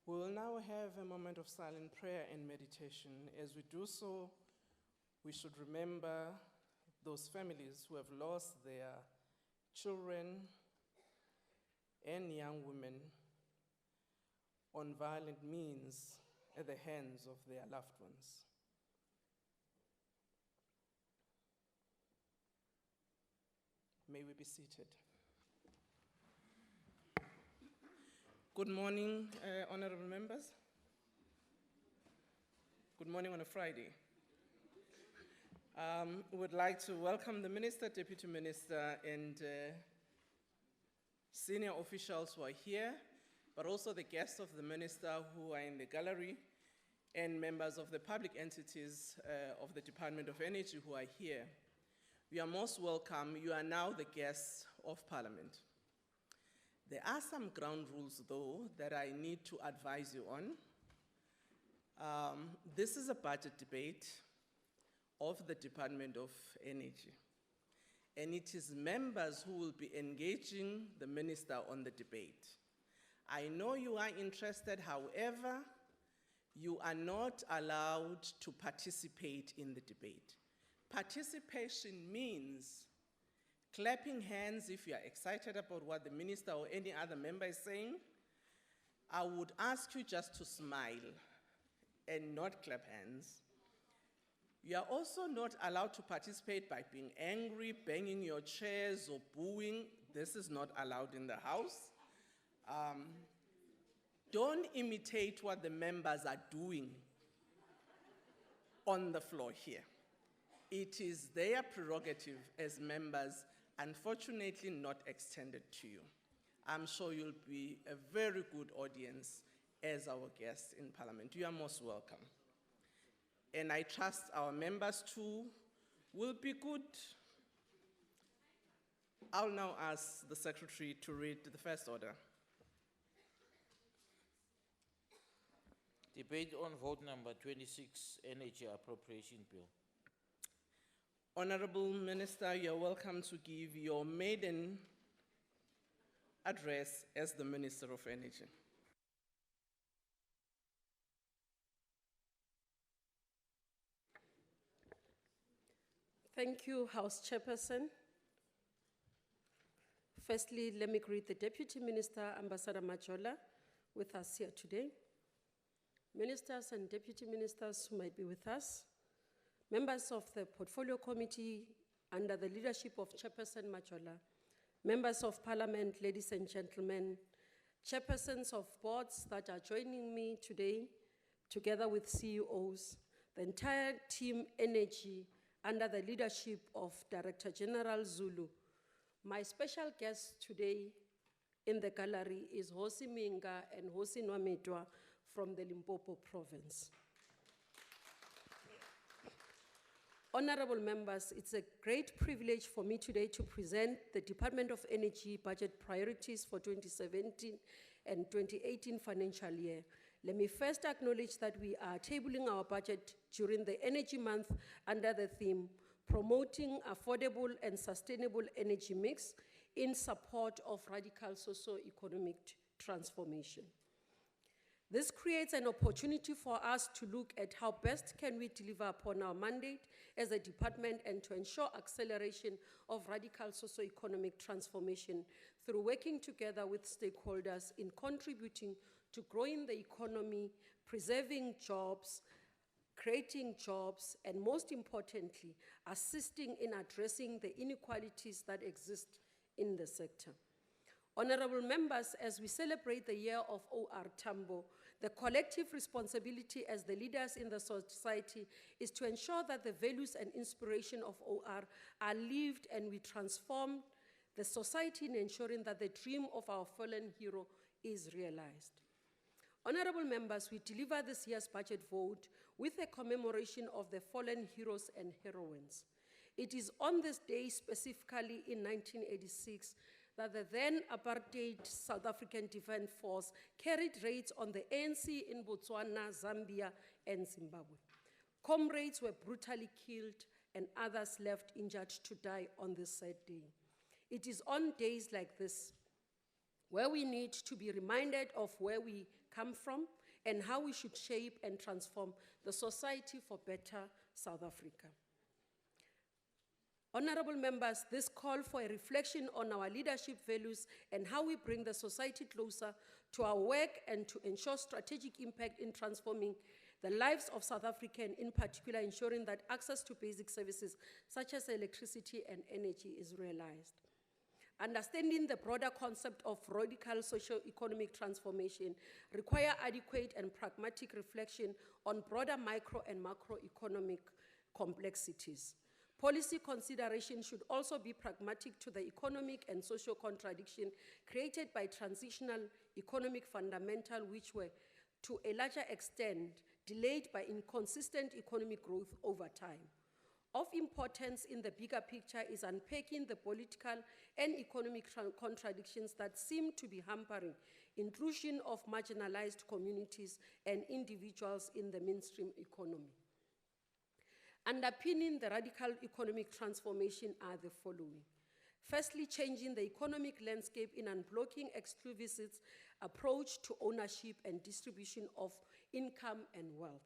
We will now have a moment of silent prayer and meditation. As we do so, we should remember those families who have lost their children and young women on violent means at the hands of their loved ones. May we be seated. Good morning, honorable members. Good morning on a Friday. We would like to welcome the Minister, Deputy Minister, and senior officials who are here, but also the guests of the Minister who are in the gallery, and members of the public entities of the Department of Energy who are here. You are most welcome. You are now the guests of Parliament. There are some ground rules, though, that I need to advise you on. This is a budget debate of the Department of Energy, and it is members who will be engaging the minister on the debate. I know you are interested, however, you are not allowed to participate in the debate. Participation means clapping hands if you are excited about what the minister or any other member is saying. I would ask you just to smile and not clap hands. You are also not allowed to participate by being angry, banging your chairs, or booing. This is not allowed in the House. Don't imitate what the members are doing on the floor here. It is their prerogative as members, unfortunately not extended to you. I'm sure you'll be a very good audience as our guests in Parliament. You are most welcome. And I trust our members too will be good. I'll now ask the Secretary to read the first order. Debate on vote number 26, Energy Appropriation Bill. Honorable Minister, you're welcome to give your maiden address as the Minister of Energy. Thank you, House Chairperson. Firstly, let me greet the Deputy Minister, Ambassador Majola, with us here today. Ministers and Deputy Ministers who might be with us, members of the Portfolio Committee under the leadership of Chairperson Majola, members of Parliament, ladies and gentlemen, chairpersons of boards that are joining me today, together with CEOs, the entire team Energy under the leadership of Director General Zulu. My special guest today in the gallery is Hosi Minga and Hosi Nwamedwa from the Limpopo province. Honorable members, it's a great privilege for me today to present the Department of Energy budget priorities for 2017 and 2018 financial year. Let me first acknowledge that we are tabling our budget during the Energy Month under the theme, Promoting Affordable and Sustainable Energy Mix in Support of Radical Socio-Economic Transformation. This creates an opportunity for us to look at how best can we deliver upon our mandate as a department and to ensure acceleration of radical socio-economic transformation through working together with stakeholders in contributing to growing the economy, preserving jobs, creating jobs, and most importantly, assisting in addressing the inequalities that exist in the sector. Honorable members, as we celebrate the year of OR Tambo, the collective responsibility as the leaders in the society is to ensure that the values and inspiration of OR are lived and we transform the society in ensuring that the dream of our fallen hero is realized. Honorable members, we deliver this year's budget vote with a commemoration of the fallen heroes and heroines. It is on this day, specifically in 1986, that the then apartheid South African Defence Force carried raids on the ANC in Botswana, Zambia, and Zimbabwe. Comrades were brutally killed and others left injured to die on this sad day. It is on days like this where we need to be reminded of where we come from, and how we should shape and transform the society for better South Africa. Honorable members, this call for a reflection on our leadership values and how we bring the society closer to our work and to ensure strategic impact in transforming the lives of South Africans, in particular ensuring that access to basic services such as electricity and energy is realized. Understanding the broader concept of radical socio-economic transformation require adequate and pragmatic reflection on broader micro and macroeconomic complexities. Policy consideration should also be pragmatic to the economic and social contradiction created by transitional economic fundamentals which were, to a larger extent, delayed by inconsistent economic growth over time. Of importance in the bigger picture is unpacking the political and economic contradictions that seem to be hampering inclusion of marginalized communities and individuals in the mainstream economy. Underpinning the radical economic transformation are the following. Firstly, changing the economic landscape in unblocking exclusivist approach to ownership and distribution of income and wealth.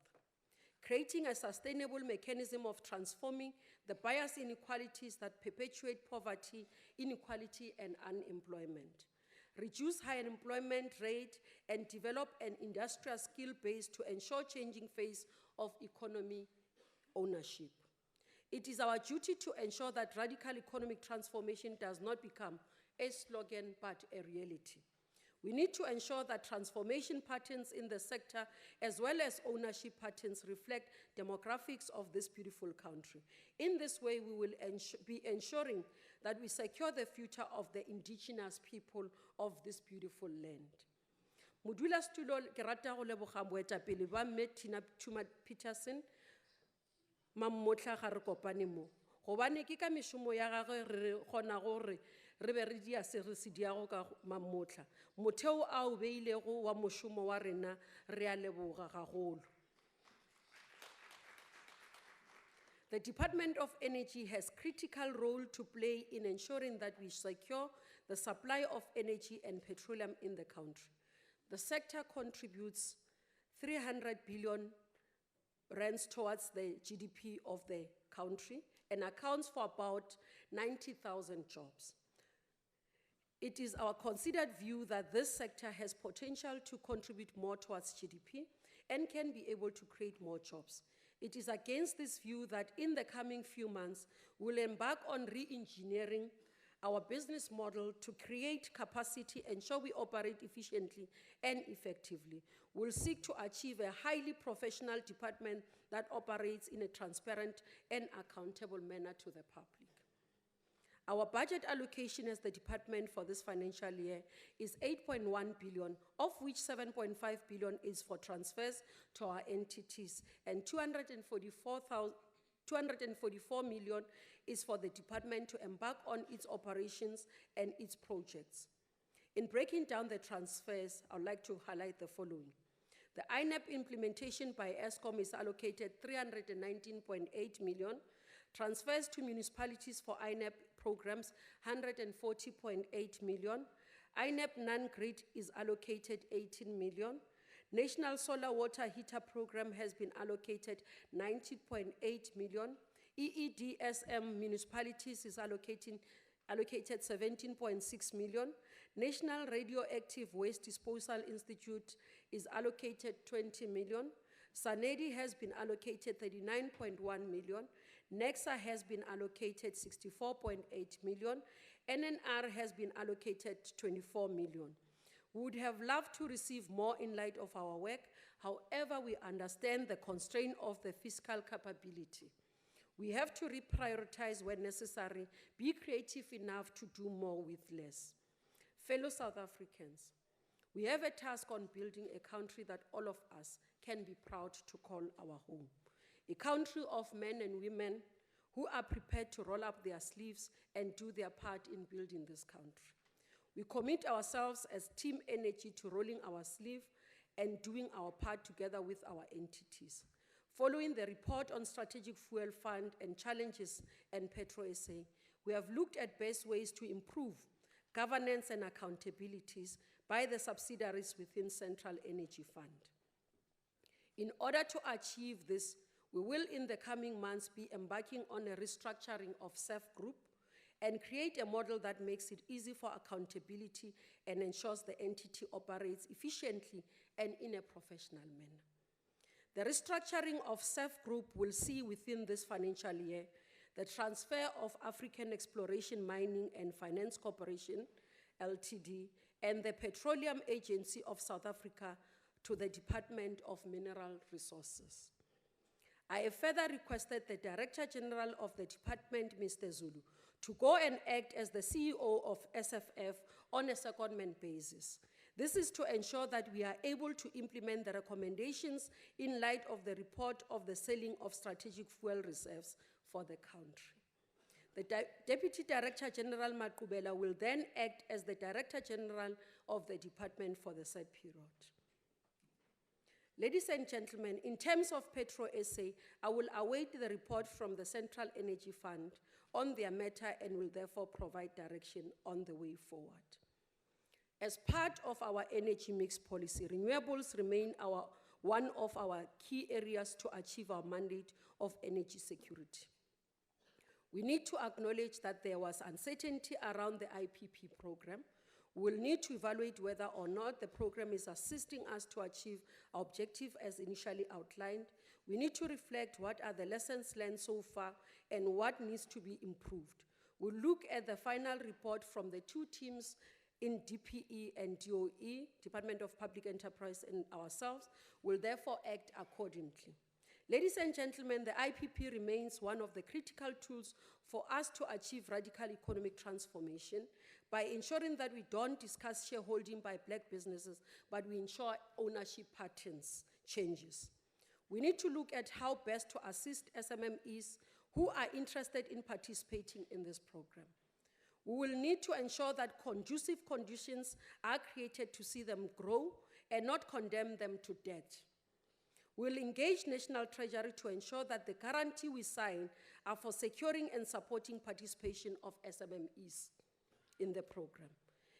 Creating a sustainable mechanism of transforming the bias inequalities that perpetuate poverty, inequality, and unemployment. Reduce high unemployment rate and develop an industrial skill base to ensure changing phase of economy ownership. It is our duty to ensure that radical economic transformation does not become a slogan but a reality. We need to ensure that transformation patterns in the sector as well as ownership patterns reflect demographics of this beautiful country. In this way, we will be ensuring that we secure the future of the indigenous people of this beautiful land. Modula stulo ke rata go leboga moetapele ba mme Tina Tuma Peterson mammotla ga re kopane mo gobane ke ka meshomo ya gagwe re gona gore re be re dia se re se diago ka mammotla motheo a o beilego wa moshomo wa rena re a leboga gagolo. The Department of Energy has critical role to play in ensuring that we secure the supply of energy and petroleum in the country. The sector contributes 300 billion rands towards the GDP of the country and accounts for about 90,000 jobs. It is our considered view that this sector has potential to contribute more towards GDP and can be able to create more jobs. It is against this view that in the coming few months, we'll embark on re-engineering our business model to create capacity, ensure we operate efficiently and effectively. We'll seek to achieve a highly professional department that operates in a transparent and accountable manner to the public. Our budget allocation as the department for this financial year is 8.1 billion, of which 7.5 billion is for transfers to our entities, and 244 million is for the department to embark on its operations and its projects. In breaking down the transfers, I would like to highlight the following. The INEP implementation by ESCOM is allocated 319.8 million. Transfers to municipalities for INEP programs, 140.8 million. INEP non-grid is allocated 18 million. National Solar Water Heater Program has been allocated 90.8 million. EEDSM municipalities is allocated 17.6 million. National Radioactive Waste Disposal Institute is allocated 20 million. SANEDI has been allocated 39.1 million. NEXA has been allocated 64.8 million. NNR has been allocated 24 million. We would have loved to receive more in light of our work. However, we understand the constraint of the fiscal capability. We have to reprioritize when necessary, be creative enough to do more with less. Fellow South Africans, we have a task on building a country that all of us can be proud to call our home. A country of men and women who are prepared to roll up their sleeves and do their part in building this country. We commit ourselves as Team Energy to rolling our sleeve and doing our part together with our entities. Following the report on Strategic Fuel Fund and challenges and PetroSA, we have looked at best ways to improve governance and accountabilities by the subsidiaries within Central Energy Fund. In order to achieve this, we will in the coming months be embarking on a restructuring of CEF Group and create a model that makes it easy for accountability and ensures the entity operates efficiently and in a professional manner. The restructuring of CEF Group will see within this financial year the transfer of African Exploration, Mining and Finance Corporation, Ltd, and the Petroleum Agency of South Africa to the Department of Mineral Resources. I have further requested the Director General of the Department, Mr. Zulu, to go and act as the CEO of SFF on a secondment basis. This is to ensure that we are able to implement the recommendations in light of the report of the selling of strategic fuel reserves for the country. The Deputy Director General Makubela will then act as the Director General of the department for the said period. Ladies and gentlemen, in terms of Petro SA, I will await the report from the Central Energy Fund on their matter and will therefore provide direction on the way forward. As part of our energy mix policy, renewables remain one of our key areas to achieve our mandate of energy security. We need to acknowledge that there was uncertainty around the IPP program. We will need to evaluate whether or not the program is assisting us to achieve our objective as initially outlined. We need to reflect what are the lessons learned so far and what needs to be improved. We'll look at the final report from the two teams in DPE and DOE, Department of Public Enterprise, and ourselves. Will therefore act accordingly. Ladies and gentlemen, the IPP remains one of the critical tools for us to achieve radical economic transformation by ensuring that we don't discuss shareholding by black businesses, but we ensure ownership patterns changes. We need to look at how best to assist SMMEs who are interested in participating in this program. We will need to ensure that conducive conditions are created to see them grow and not condemn them to debt. We'll engage National Treasury to ensure that the guarantee we sign are for securing and supporting participation of SMMEs in the program.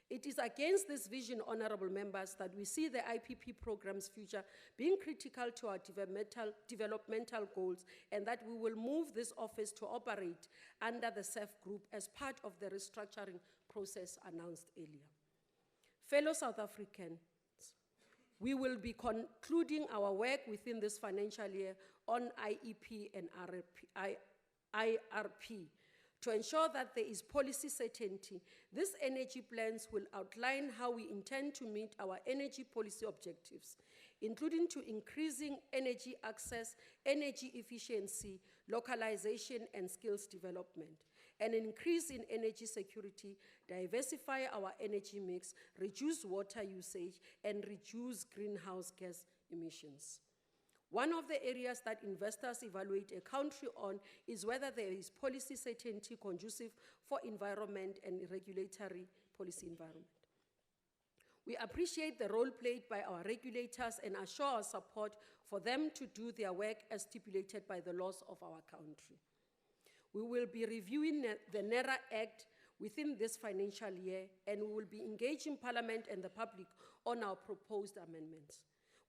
It is against this vision, honorable members, that we see the IPP program's future being critical to our developmental goals, and that we will move this office to operate under the CEF Group as part of the restructuring process announced earlier. Fellow South Africans, we will be concluding our work within this financial year on IEP and IRP. To ensure that there is policy certainty, these energy plans will outline how we intend to meet our energy policy objectives, including to increasing energy access, energy efficiency, localization, and skills development, and an increase in energy security, diversify our energy mix, reduce water usage, and reduce greenhouse gas emissions. One of the areas that investors evaluate a country on is whether there is policy certainty conducive for environment and regulatory policy environment. We appreciate the role played by our regulators and assure our support for them to do their work as stipulated by the laws of our country. We will be reviewing the NERA Act within this financial year, and we will be engaging Parliament and the public on our proposed amendments.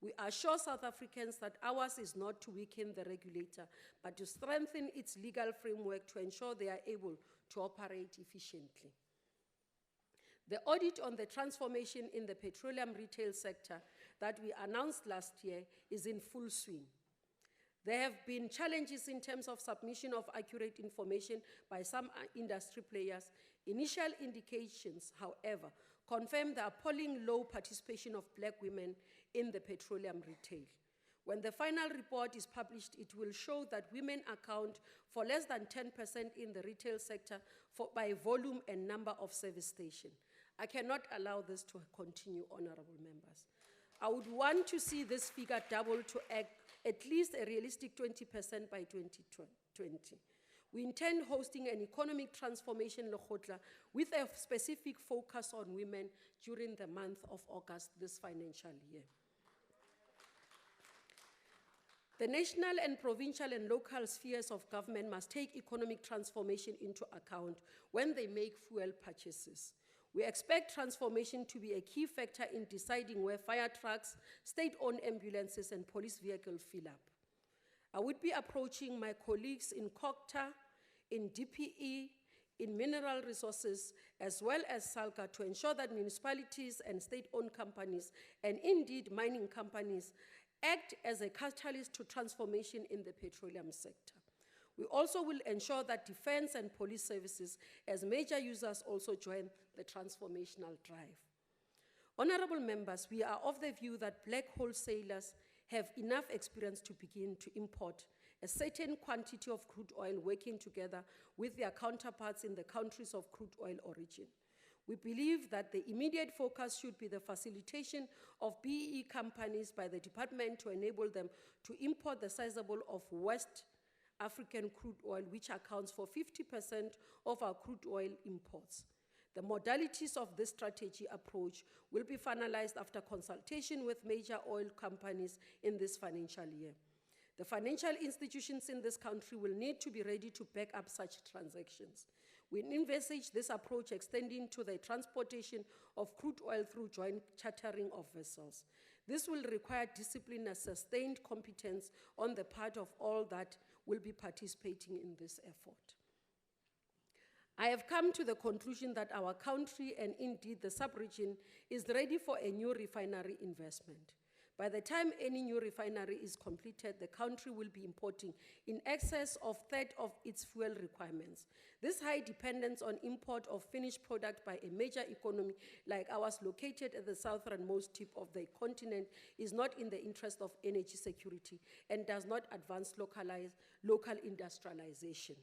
We assure South Africans that ours is not to weaken the regulator, but to strengthen its legal framework to ensure they are able to operate efficiently. The audit on the transformation in the petroleum retail sector that we announced last year is in full swing. There have been challenges in terms of submission of accurate information by some industry players. Initial indications, however, confirm the appalling low participation of black women in the petroleum retail. When the final report is published, it will show that women account for less than 10% in the retail sector by volume and number of service stations. I cannot allow this to continue, honorable members. I would want to see this figure double to at least a realistic 20% by 2020. We intend hosting an economic transformation Lekgotla with a specific focus on women during the month of August this financial year. The national and provincial and local spheres of government must take economic transformation into account when they make fuel purchases. We expect transformation to be a key factor in deciding where fire trucks, state-owned ambulances, and police vehicles fill up. I would be approaching my colleagues in COCTA, in DPE, in mineral resources, as well as SALGA, to ensure that municipalities and state-owned companies, and indeed mining companies, act as a catalyst to transformation in the petroleum sector. We also will ensure that defense and police services, as major users, also join the transformational drive. Honorable members, we are of the view that black wholesalers have enough experience to begin to import a certain quantity of crude oil, working together with their counterparts in the countries of crude oil origin. We believe that the immediate focus should be the facilitation of BEE companies by the department to enable them to import the sizable of West African crude oil, which accounts for 50% of our crude oil imports. The modalities of this strategy approach will be finalized after consultation with major oil companies in this financial year. The financial institutions in this country will need to be ready to back up such transactions. We envisage this approach extending to the transportation of crude oil through joint chartering of vessels. This will require discipline and sustained competence on the part of all that will be participating in this effort. I have come to the conclusion that our country, and indeed the sub-region, is ready for a new refinery investment. By the time any new refinery is completed, the country will be importing in excess of a third of its fuel requirements. This high dependence on import of finished product by a major economy like ours, located at the southernmost tip of the continent, is not in the interest of energy security and does not advance local industrialization.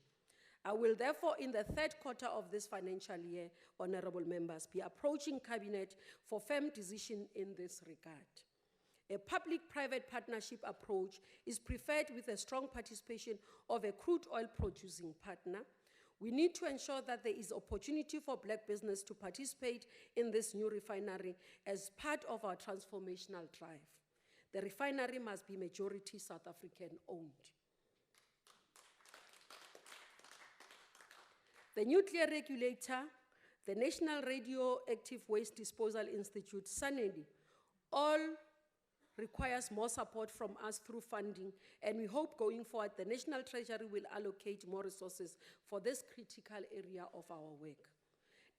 I will therefore, in the third quarter of this financial year, honorable members, be approaching Cabinet for firm decision in this regard. A public-private partnership approach is preferred with a strong participation of a crude oil producing partner. We need to ensure that there is opportunity for black business to participate in this new refinery as part of our transformational drive. The refinery must be majority South African owned. The nuclear regulator, the National Radioactive Waste Disposal Institute, SANEDI, all requires more support from us through funding, and we hope going forward the National Treasury will allocate more resources for this critical area of our work.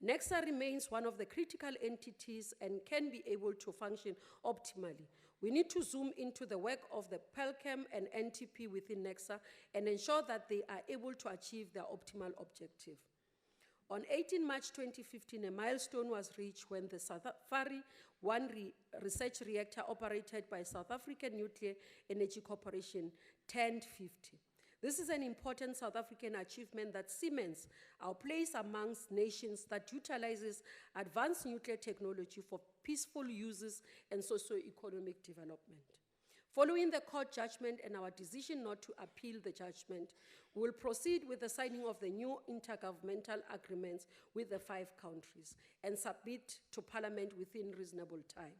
NEXA remains one of the critical entities and can be able to function optimally. We need to zoom into the work of the PELCAM and NTP within NEXA and ensure that they are able to achieve their optimal objective. On 18 March 2015, a milestone was reached when the Safari 1 research reactor operated by South African Nuclear Energy Corporation turned 50. This is an important South African achievement that cements our place amongst nations that utilizes advanced nuclear technology for peaceful uses and socio-economic development. Following the court judgment and our decision not to appeal the judgment, we will proceed with the signing of the new intergovernmental agreements with the 5 countries and submit to Parliament within reasonable time.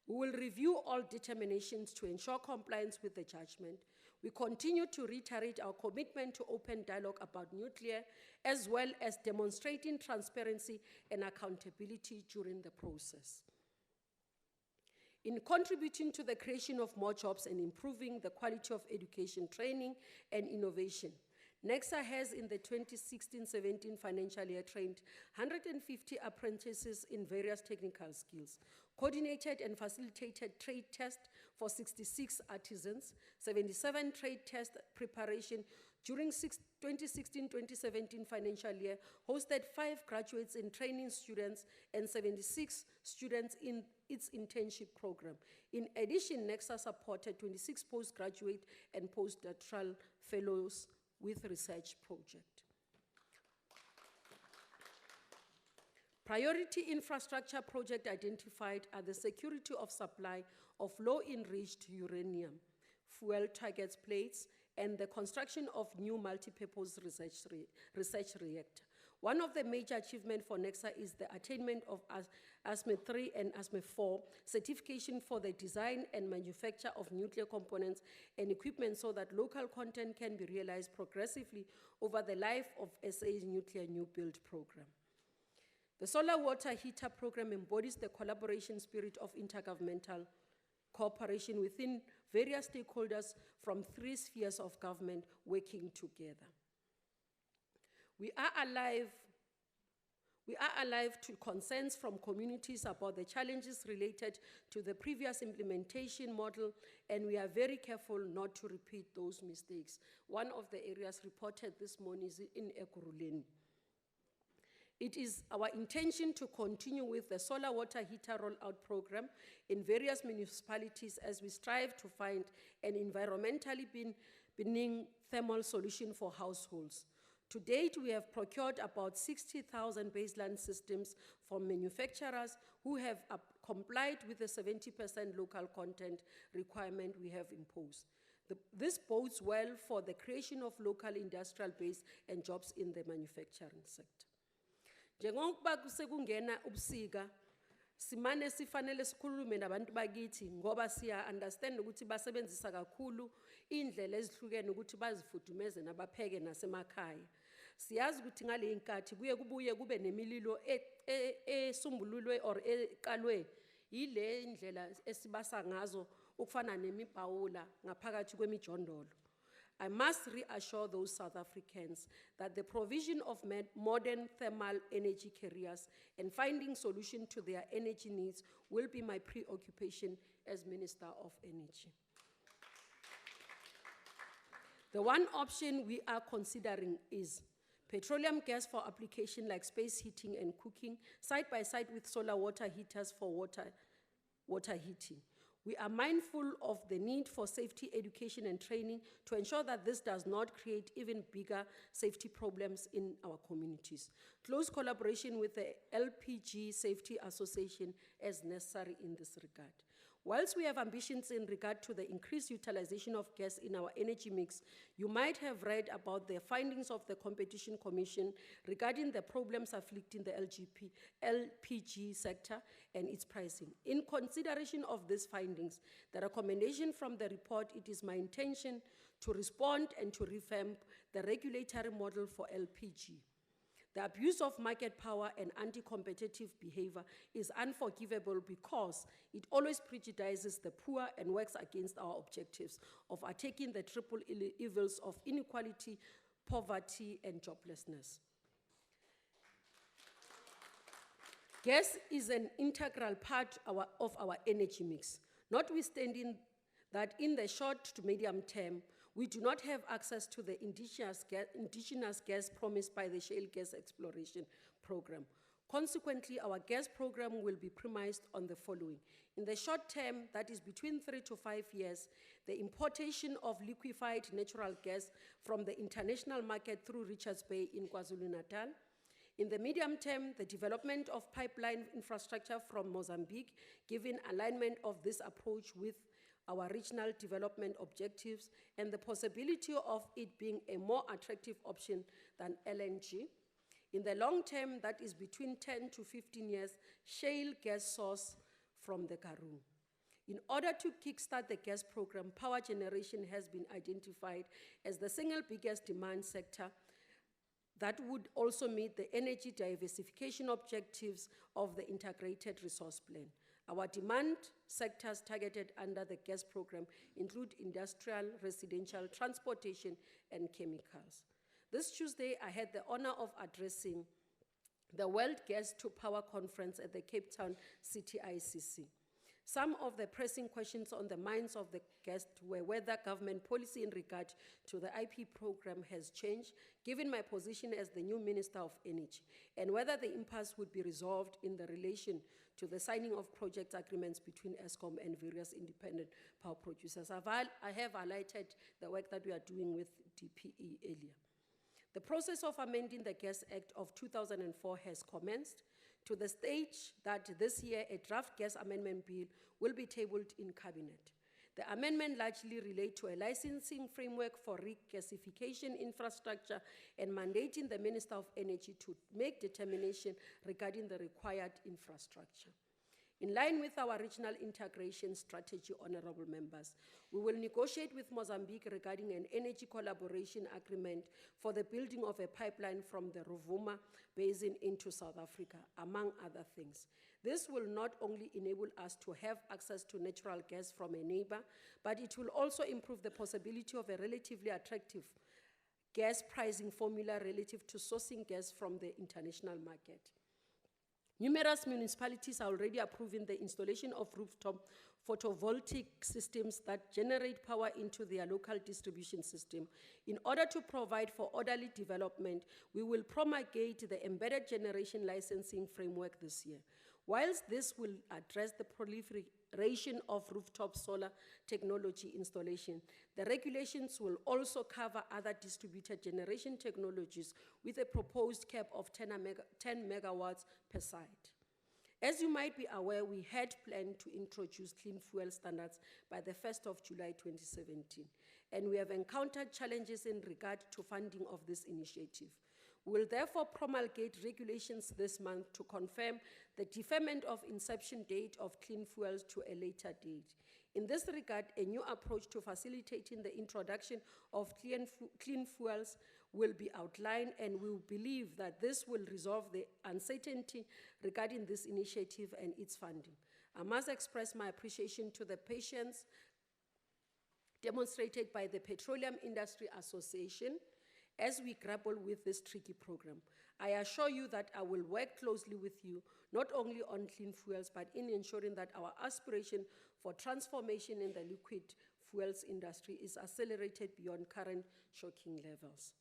We will review all determinations to ensure compliance with the judgment. We continue to reiterate our commitment to open dialogue about nuclear, as well as demonstrating transparency and accountability during the process. In contributing to the creation of more jobs and improving the quality of education, training, and innovation, NEXA has in the 2016-17 financial year trained 150 apprentices in various technical skills, coordinated and facilitated trade tests for 66 artisans, 77 trade test preparation during 2016-2017 financial year, hosted 5 graduates in training students and 76 students in its internship program. In addition, NEXA supported 26 postgraduate and postdoctoral fellows with research project. Priority infrastructure project identified are the security of supply of low-enriched uranium, fuel targets plates, and the construction of new multi-purpose research reactor. One of the major achievements for NEXA is the attainment of ASME 3 and ASME 4 certification for the design and manufacture of nuclear components and equipment so that local content can be realized progressively over the life of SA's nuclear new build program. The solar water heater program embodies the collaboration spirit of intergovernmental cooperation within various stakeholders from 3 spheres of government working together. We are alive to concerns from communities about the challenges related to the previous implementation model, and we are very careful not to repeat those mistakes. One of the areas reported this morning is in Ekurhuleni. It is our intention to continue with the solar water heater rollout program in various municipalities as we strive to find an environmentally benign thermal solution for households. To date, we have procured about 60,000 baseline systems from manufacturers who have complied with the 70% local content requirement we have imposed. This bodes well for the creation of local industrial base and jobs in the manufacturing sector. Njengoba kusekungena ubusika, simane sifanele sikhulume nabantu bakithi ngoba siya understand ukuthi basebenzisa kakhulu indlela ezihlukene ukuthi bazifudumeze nabapheke nasemakhaya. Siyazi ukuthi ngale inkathi kubuye kube nemililo esumbululwe or eqalwe yile indlela esibasa ngazo ukufana nemibhawula ngaphakathi kwemijondolo. I must reassure those South Africans that the provision of modern thermal energy carriers and finding solutions to their energy needs will be my preoccupation as Minister of Energy. The one option we are considering is petroleum gas for application like space heating and cooking, side by side with solar water heaters for water heating. We are mindful of the need for safety education and training to ensure that this does not create even bigger safety problems in our communities. Close collaboration with the LPG Safety Association is necessary in this regard. Whilst we have ambitions in regard to the increased utilization of gas in our energy mix, you might have read about the findings of the Competition Commission regarding the problems afflicting the LPG sector and its pricing. In consideration of these findings, the recommendation from the report, it is my intention to respond and to revamp the regulatory model for LPG. The abuse of market power and anti-competitive behavior is unforgivable because it always prejudices the poor and works against our objectives of attacking the triple evils of inequality, poverty, and joblessness. Gas is an integral part of our energy mix, notwithstanding that in the short to medium term, we do not have access to the indigenous gas promised by the shale gas exploration program. Consequently, our gas program will be premised on the following. In the short term, that is between 3 to 5 years, the importation of liquefied natural gas from the international market through Richards Bay in KwaZulu-Natal. In the medium term, the development of pipeline infrastructure from Mozambique, given alignment of this approach with our regional development objectives and the possibility of it being a more attractive option than LNG. In the long term, that is between 10 to 15 years, shale gas source from the Karoo. In order to kickstart the gas program, power generation has been identified as the single biggest demand sector that would also meet the energy diversification objectives of the integrated resource plan. Our demand sectors targeted under the gas program include industrial, residential, transportation, and chemicals. This Tuesday, I had the honor of addressing the World Gas to Power Conference at the Cape Town City ICC. Some of the pressing questions on the minds of the guests were whether government policy in regard to the IP program has changed, given my position as the new Minister of Energy, and whether the impasse would be resolved in the relation to the signing of project agreements between ESCOM and various independent power producers. I have highlighted the work that we are doing with DPE earlier. The process of amending the Gas Act of 2004 has commenced, to the stage that this year a draft gas amendment bill will be tabled in Cabinet. The amendment largely relates to a licensing framework for regasification infrastructure and mandating the Minister of Energy to make determination regarding the required infrastructure. In line with our regional integration strategy, honorable members, we will negotiate with Mozambique regarding an energy collaboration agreement for the building of a pipeline from the Rovuma Basin into South Africa, among other things. This will not only enable us to have access to natural gas from a neighbor, but it will also improve the possibility of a relatively attractive gas pricing formula relative to sourcing gas from the international market. Numerous municipalities are already approving the installation of rooftop photovoltaic systems that generate power into their local distribution system. In order to provide for orderly development, we will promulgate the embedded generation licensing framework this year. Whilst this will address the proliferation of rooftop solar technology installation, the regulations will also cover other distributed generation technologies with a proposed cap of 10 megawatts per site. As you might be aware, we had planned to introduce clean fuel standards by the 1st of July 2017, and we have encountered challenges in regard to funding of this initiative. We will therefore promulgate regulations this month to confirm the deferment of inception date of clean fuels to a later date. In this regard, a new approach to facilitating the introduction of clean fuels will be outlined, and we believe that this will resolve the uncertainty regarding this initiative and its funding. I must express my appreciation to the patience demonstrated by the Petroleum Industry Association as we grapple with this tricky program. I assure you that I will work closely with you, not only on clean fuels, but in ensuring that our aspiration for transformation in the liquid fuels industry is accelerated beyond current shocking levels.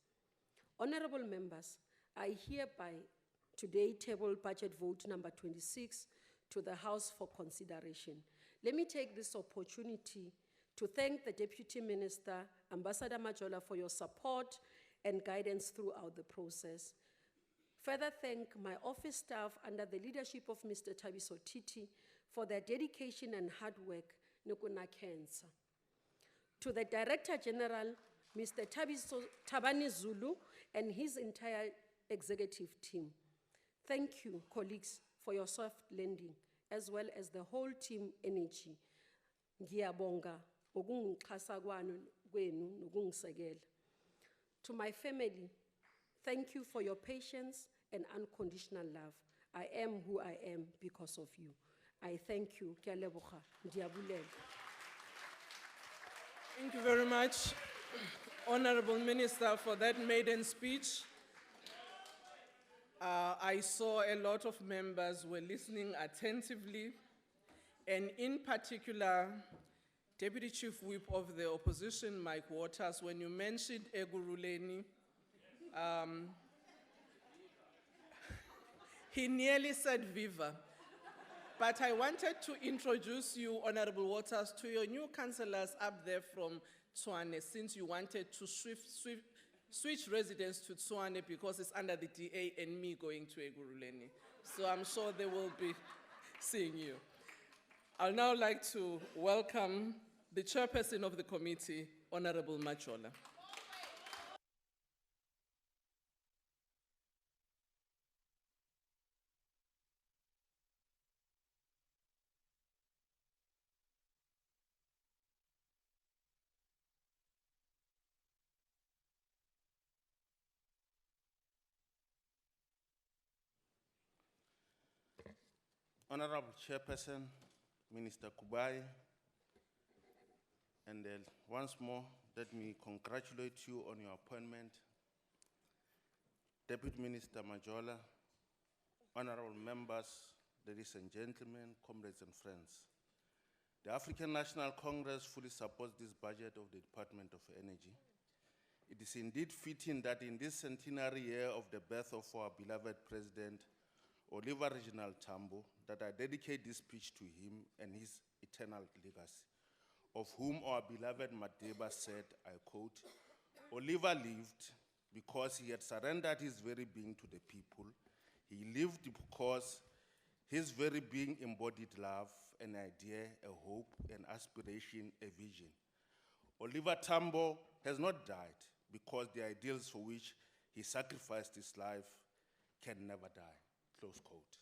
Honorable members, I hereby today table budget vote number 26 to the House for consideration. Let me take this opportunity to thank the Deputy Minister, Ambassador Majola, for your support and guidance throughout the process. Further thank my office staff under the leadership of Mr. Tabiso Titi for their dedication and hard work, Nukuna Cancer. To the Director General, Mr. Tabani Zulu, and his entire executive team. Thank you, colleagues, for your soft landing, as well as the whole team energy. Ngiyabonga, ukungixhasa kwenu nokungisekela. To my family, thank you for your patience and unconditional love. I am who I am because of you. I thank you. Ke a leboga, ndiabulela. Thank you very much, Honorable Minister, for that maiden speech. I saw a lot of members were listening attentively, and in particular, Deputy Chief Whip of the Opposition, Mike Waters, when you mentioned Eguruleni, he nearly said Viva. But I wanted to introduce you, Honorable Waters, to your new councillors up there from Tshwane, since you wanted to switch residence to Tshwane because it's under the DA and me going to Eguruleni. So I'm sure they will be seeing you. I'd now like to welcome the chairperson of the committee, Honorable Majola. Honorable Chairperson, Minister Kubai, and once more, let me congratulate you on your appointment. Deputy Minister Majola, honorable members, ladies and gentlemen, comrades and friends. The African National Congress fully supports this budget of the Department of Energy. It is indeed fitting that in this centenary year of the birth of our beloved President, Oliver Reginald Tambo, that I dedicate this speech to him and his eternal legacy, of whom our beloved Madeba said, I quote, Oliver lived because he had surrendered his very being to the people. He lived because his very being embodied love, an idea, a hope, an aspiration, a vision. Oliver Tambo has not died because the ideals for which he sacrificed his life can never die. Close quote.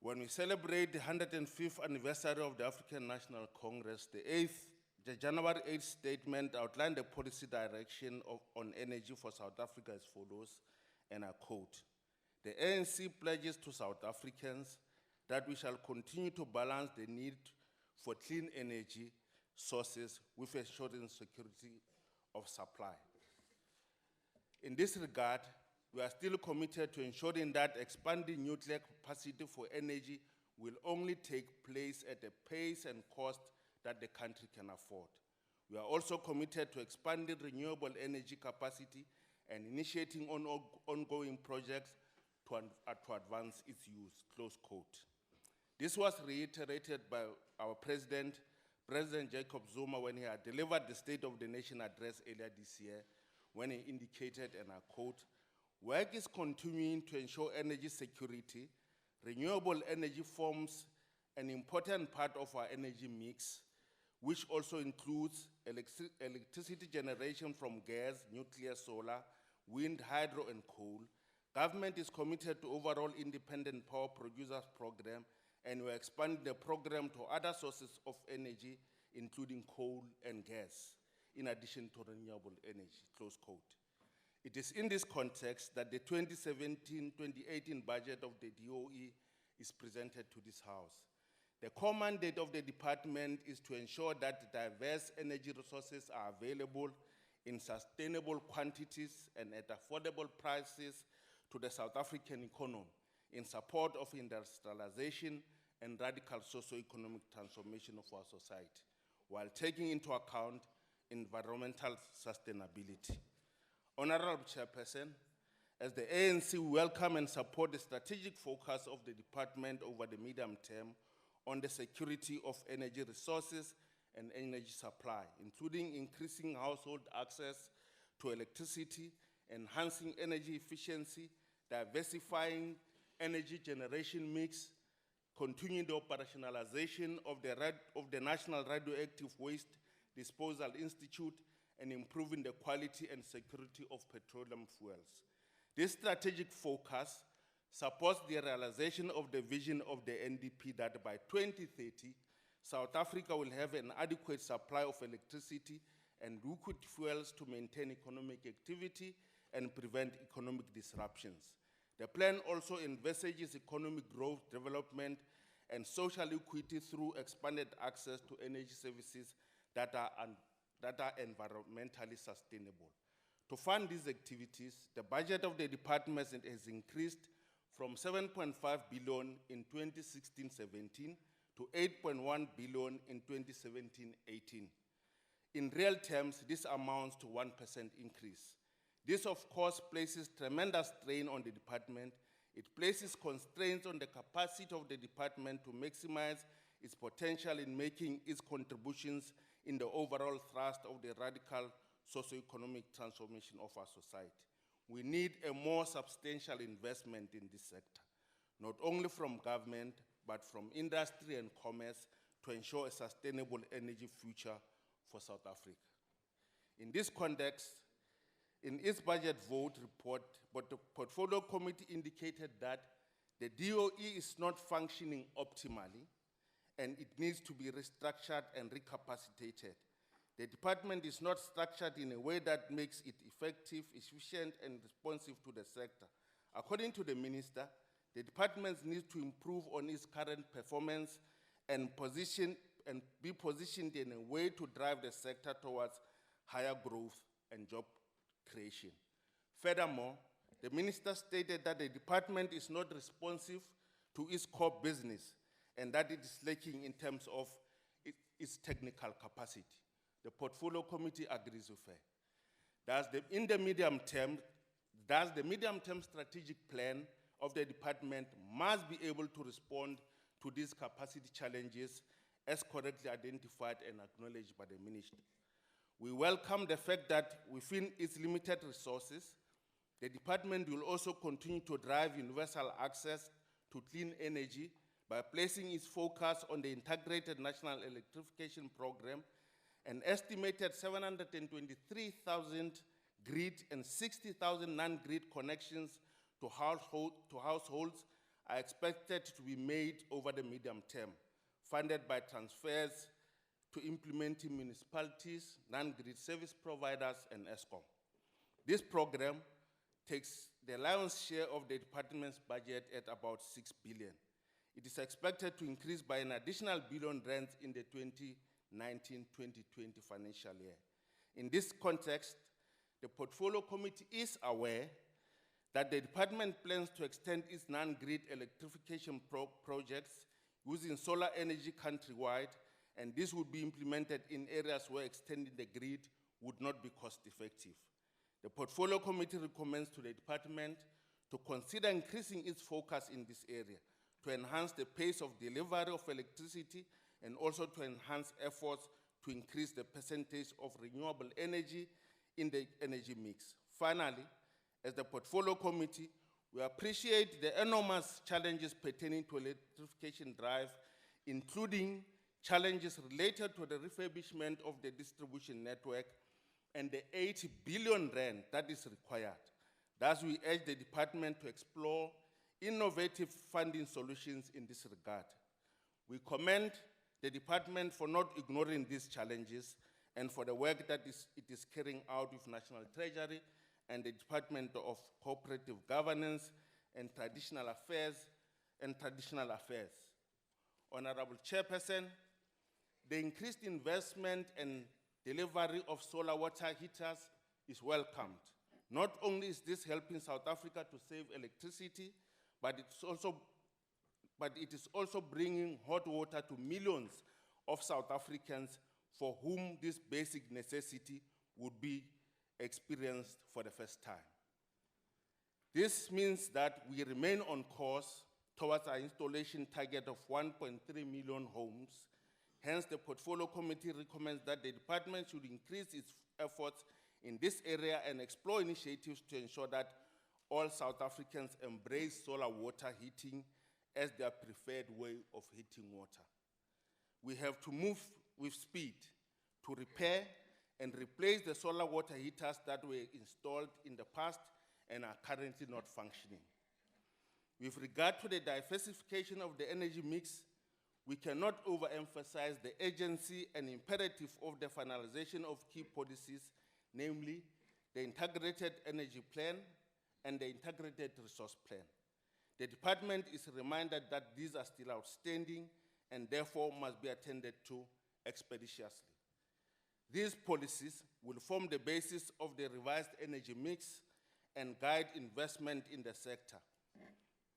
When we celebrate the 105th anniversary of the African National Congress, the January 8th statement outlined the policy direction on energy for South Africa as follows, and I quote, "The ANC pledges to South Africans that we shall continue to balance the need for clean energy sources with ensuring security of supply. In this regard, we are still committed to ensuring that expanding nuclear capacity for energy will only take place at a pace and cost that the country can afford. We are also committed to expanding renewable energy capacity and initiating ongoing projects to advance its use," close quote. This was reiterated by our President Jacob Zuma, when he had delivered the State of the Nation address earlier this year, when he indicated, and I quote, "Work is continuing to ensure energy security. Renewable energy forms an important part of our energy mix, which also includes electricity generation from gas, nuclear, solar, wind, hydro, and coal. Government is committed to overall independent power producers program, and we're expanding the program to other sources of energy, including coal and gas, in addition to renewable energy," close quote. It is in this context that the 2017-2018 budget of the DOE is presented to this House. The core mandate of the department is to ensure that diverse energy resources are available in sustainable quantities and at affordable prices to the South African economy in support of industrialization and radical socio-economic transformation of our society, while taking into account environmental sustainability. Honorable Chairperson, as the ANC, we welcome and support the strategic focus of the department over the medium term on the security of energy resources and energy supply, including increasing household access to electricity, enhancing energy efficiency, diversifying energy generation mix, continuing the operationalization of the National Radioactive Waste Disposal Institute, and improving the quality and security of petroleum fuels. This strategic focus supports the realization of the vision of the NDP that by 2030, South Africa will have an adequate supply of electricity and liquid fuels to maintain economic activity and prevent economic disruptions. The plan also envisages economic growth, development, and social equity through expanded access to energy services that are environmentally sustainable. To fund these activities, the budget of the department has increased from 7.5 billion in 2016-17 to 8.1 billion in 2017-18. In real terms, this amounts to 1% increase. This, of course, places tremendous strain on the department. It places constraints on the capacity of the department to maximize its potential in making its contributions in the overall thrust of the radical socio-economic transformation of our society. We need a more substantial investment in this sector, not only from government, but from industry and commerce, to ensure a sustainable energy future for South Africa. In this context, in its budget vote report, but the portfolio committee indicated that the DOE is not functioning optimally, and it needs to be restructured and recapacitated. The department is not structured in a way that makes it effective, efficient, and responsive to the sector. According to the minister, the department needs to improve on its current performance and be positioned in a way to drive the sector towards higher growth and job creation. Furthermore, the minister stated that the department is not responsive to its core business and that it is lacking in terms of its technical capacity. The portfolio committee agrees with her. Thus, the medium-term strategic plan of the department must be able to respond to these capacity challenges as correctly identified and acknowledged by the ministry. We welcome the fact that within its limited resources, the department will also continue to drive universal access to clean energy by placing its focus on the Integrated National Electrification Program. An estimated 723,000 grid and 60,000 non-grid connections to households are expected to be made over the medium term, funded by transfers to implementing municipalities, non-grid service providers, and ESCOM. This program takes the lion's share of the department's budget at about 6 billion. It is expected to increase by an additional billion rands in the 2019-2020 financial year. In this context, the Portfolio Committee is aware that the department plans to extend its non-grid electrification projects using solar energy countrywide, and this would be implemented in areas where extending the grid would not be cost-effective. The Portfolio Committee recommends to the department to consider increasing its focus in this area to enhance the pace of delivery of electricity and also to enhance efforts to increase the percentage of renewable energy in the energy mix. Finally, as the Portfolio Committee, we appreciate the enormous challenges pertaining to electrification drive, including challenges related to the refurbishment of the distribution network and the 80 billion rand that is required. Thus, we urge the department to explore innovative funding solutions in this regard. We commend the department for not ignoring these challenges and for the work that it is carrying out with National Treasury and the Department of Cooperative Governance and Traditional Affairs. Honorable Chairperson, the increased investment and delivery of solar water heaters is welcomed. Not only is this helping South Africa to save electricity, but it is also bringing hot water to millions of South Africans for whom this basic necessity would be experienced for the first time. This means that we remain on course towards our installation target of 1.3 million homes. Hence, the Portfolio Committee recommends that the department should increase its efforts in this area and explore initiatives to ensure that all South Africans embrace solar water heating as their preferred way of heating water. We have to move with speed to repair and replace the solar water heaters that were installed in the past and are currently not functioning. With regard to the diversification of the energy mix, we cannot overemphasize the urgency and imperative of the finalization of key policies, namely the Integrated Energy Plan and the Integrated Resource Plan. The department is reminded that these are still outstanding and therefore must be attended to expeditiously. These policies will form the basis of the revised energy mix and guide investment in the sector.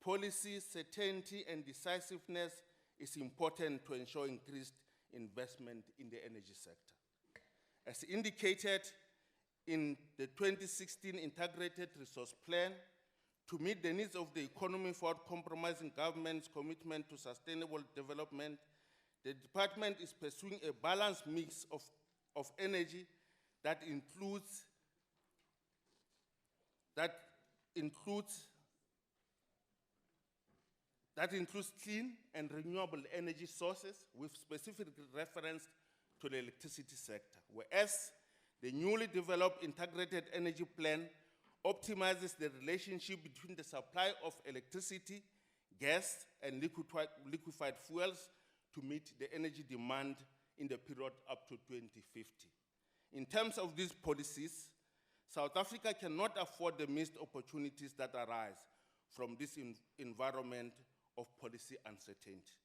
Policy certainty and decisiveness is important to ensure increased investment in the energy sector. As indicated in the 2016 Integrated Resource Plan, to meet the needs of the economy without compromising government's commitment to sustainable development, the department is pursuing a balanced mix of energy that includes clean and renewable energy sources with specific reference to the electricity sector, whereas the newly developed Integrated Energy Plan optimizes the relationship between the supply of electricity, gas, and liquefied fuels to meet the energy demand in the period up to 2050. In terms of these policies, South Africa cannot afford the missed opportunities that arise from this environment of policy uncertainty.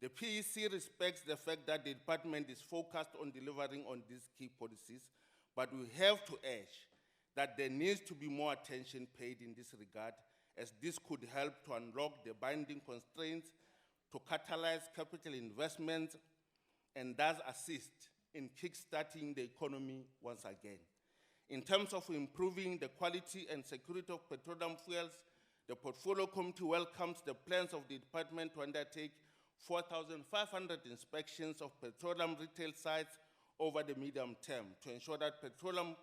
The PEC respects the fact that the department is focused on delivering on these key policies, but we have to urge that there needs to be more attention paid in this regard, as this could help to unlock the binding constraints, to catalyze capital investments, and thus assist in kickstarting the economy once again. In terms of improving the quality and security of petroleum fuels, the Portfolio Committee welcomes the plans of the department to undertake 4,500 inspections of petroleum retail sites over the medium term to ensure that petroleum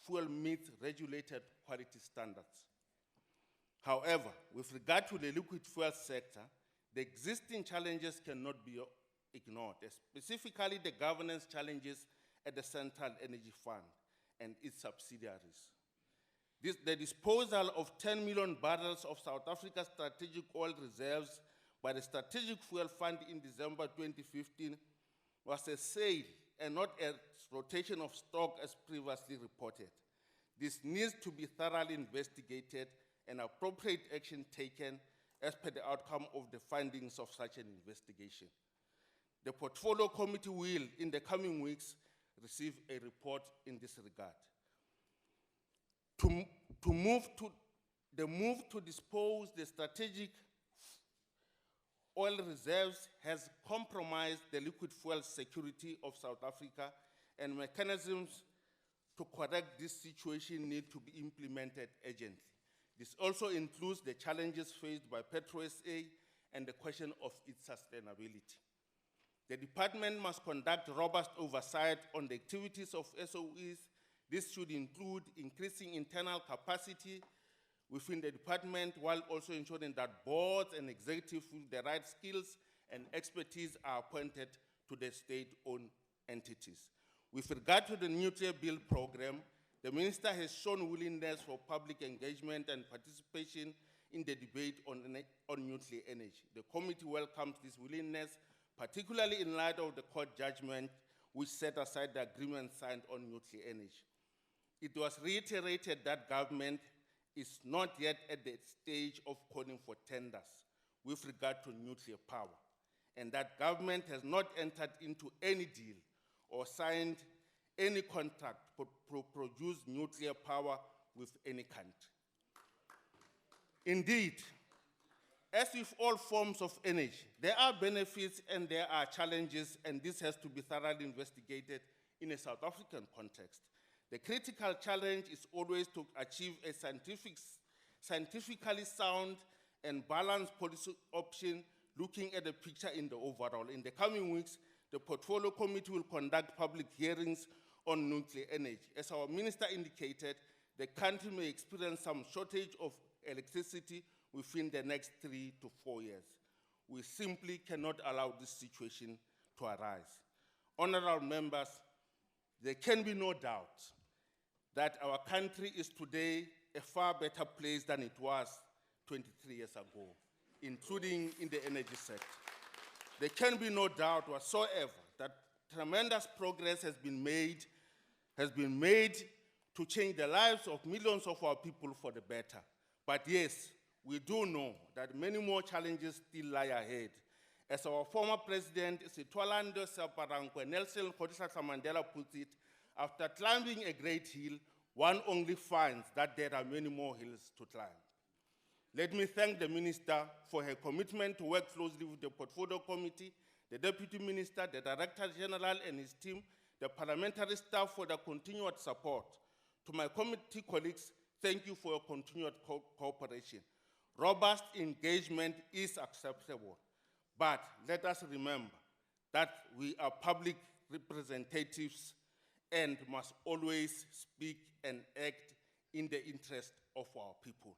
fuel meets regulated quality standards. However, with regard to the liquid fuel sector, the existing challenges cannot be ignored, specifically the governance challenges at the Central Energy Fund and its subsidiaries. The disposal of 10 million barrels of South Africa's strategic oil reserves by the Strategic Fuel Fund in December 2015 was a sale and not a rotation of stock as previously reported. This needs to be thoroughly investigated and appropriate action taken as per the outcome of the findings of such an investigation. The Portfolio Committee will, in the coming weeks, receive a report in this regard. The move to dispose the strategic oil reserves has compromised the liquid fuel security of South Africa, and mechanisms to correct this situation need to be implemented urgently. This also includes the challenges faced by PetroSA and the question of its sustainability. The department must conduct robust oversight on the activities of SOEs. This should include increasing internal capacity within the department while also ensuring that boards and executives with the right skills and expertise are appointed to the state-owned entities. With regard to the nuclear build program, the minister has shown willingness for public engagement and participation in the debate on nuclear energy. The committee welcomes this willingness, particularly in light of the court judgment which set aside the agreement signed on nuclear energy. It was reiterated that government is not yet at the stage of calling for tenders with regard to nuclear power, and that government has not entered into any deal or signed any contract to produce nuclear power with any country. Indeed, as with all forms of energy, there are benefits and there are challenges, and this has to be thoroughly investigated in a South African context. The critical challenge is always to achieve a scientifically sound and balanced policy option, looking at the picture in the overall. In the coming weeks, the Portfolio Committee will conduct public hearings on nuclear energy. As our minister indicated, the country may experience some shortage of electricity within the next 3 to 4 years. We simply cannot allow this situation to arise. Honorable members, there can be no doubt that our country is today a far better place than it was 23 years ago, including in the energy sector. There can be no doubt whatsoever that tremendous progress has been made to change the lives of millions of our people for the better. But yes, we do know that many more challenges still lie ahead. As our former president, Sitwalando Saparankwe Nelson Rolihlahla Mandela puts it, after climbing a great hill, one only finds that there are many more hills to climb. Let me thank the minister for her commitment to work closely with the Portfolio Committee, the Deputy Minister, the Director General and his team, the parliamentary staff for their continued support. To my committee colleagues, thank you for your continued cooperation. Robust engagement is acceptable, but let us remember that we are public representatives and must always speak and act in the interest of our people.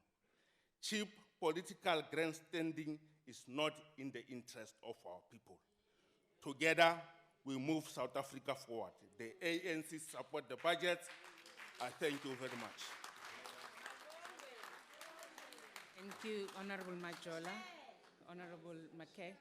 Cheap political grandstanding is not in the interest of our people. Together, we move South Africa forward. The ANC support the budget. I thank you very much. Thank you, Honorable Majola. Honorable McKay.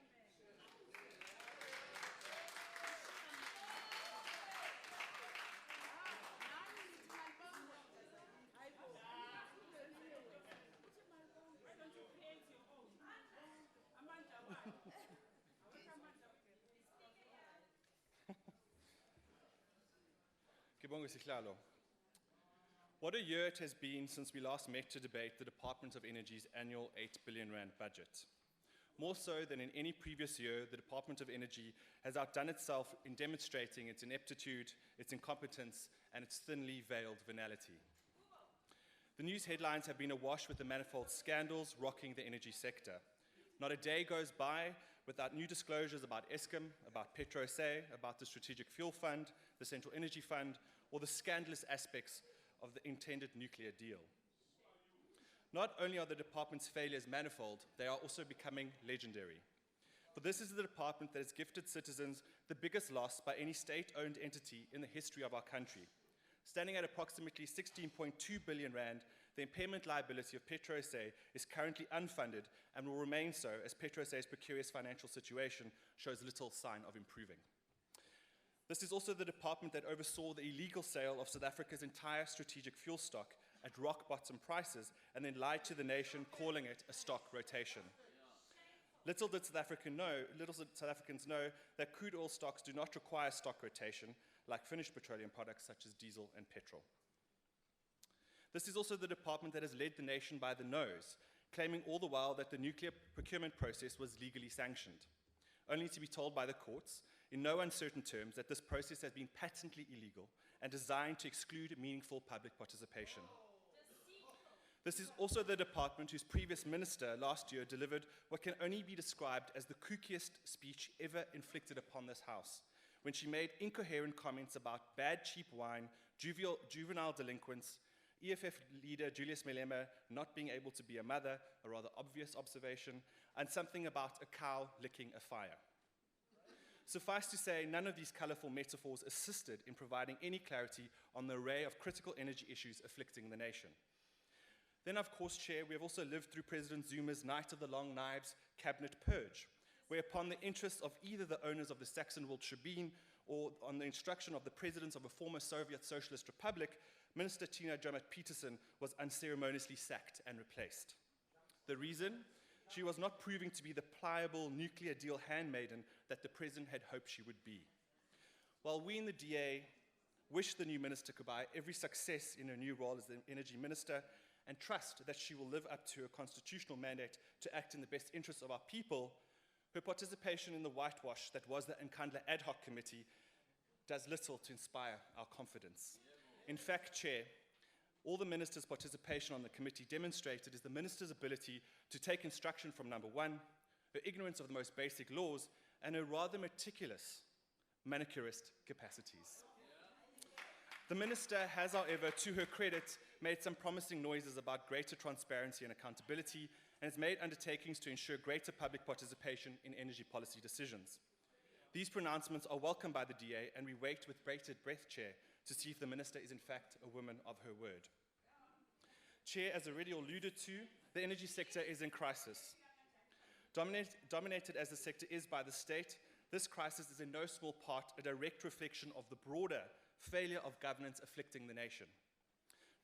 Kibongo Sihlalo. What a year it has been since we last met to debate the Department of Energy's annual 8 billion rand budget. More so than in any previous year, the Department of Energy has outdone itself in demonstrating its ineptitude, its incompetence, and its thinly veiled venality. The news headlines have been awash with the manifold scandals rocking the energy sector. Not a day goes by without new disclosures about Eskom, about PetroSA, about the Strategic Fuel Fund, the Central Energy Fund, or the scandalous aspects of the intended nuclear deal. Not only are the department's failures manifold, they are also becoming legendary. For this is the department that has gifted citizens the biggest loss by any state-owned entity in the history of our country. Standing at approximately 16.2 billion rand, the impairment liability of Petro SA is currently unfunded and will remain so as Petro SA's precarious financial situation shows little sign of improving. This is also the department that oversaw the illegal sale of South Africa's entire strategic fuel stock at rock bottom prices and then lied to the nation, calling it a stock rotation. Little did South Africans know that crude oil stocks do not require stock rotation like finished petroleum products such as diesel and petrol. This is also the department that has led the nation by the nose, claiming all the while that the nuclear procurement process was legally sanctioned, only to be told by the courts, in no uncertain terms, that this process has been patently illegal and designed to exclude meaningful public participation. This is also the department whose previous minister last year delivered what can only be described as the kookiest speech ever inflicted upon this House, when she made incoherent comments about bad cheap wine, juvenile delinquents, EFF leader Julius Malema not being able to be a mother, a rather obvious observation, and something about a cow licking a fire. Suffice to say, none of these colorful metaphors assisted in providing any clarity on the array of critical energy issues afflicting the nation. Then, of course, Chair, we have also lived through President Zuma's Night of the Long Knives cabinet purge, whereupon the interests of either the owners of the Saxonwold Tribune or on the instruction of the president of a former Soviet Socialist Republic, Minister Tina Jomet-Peterson was unceremoniously sacked and replaced. The reason? She was not proving to be the pliable nuclear deal handmaiden that the president had hoped she would be. While we in the DA wish the new Minister Kubai every success in her new role as the Energy Minister and trust that she will live up to her constitutional mandate to act in the best interests of our people, her participation in the whitewash that was the Nkandla Ad Hoc Committee does little to inspire our confidence. In fact, Chair, all the Minister's participation on the committee demonstrated is the Minister's ability to take instruction from number one, her ignorance of the most basic laws, and her rather meticulous manicurist capacities. The Minister has, however, to her credit, made some promising noises about greater transparency and accountability and has made undertakings to ensure greater public participation in energy policy decisions. These pronouncements are welcomed by the DA, and we wait with bated breath, Chair, to see if the Minister is in fact a woman of her word. Chair, as already alluded to, the energy sector is in crisis. Dominated as the sector is by the state, this crisis is in no small part a direct reflection of the broader failure of governance afflicting the nation.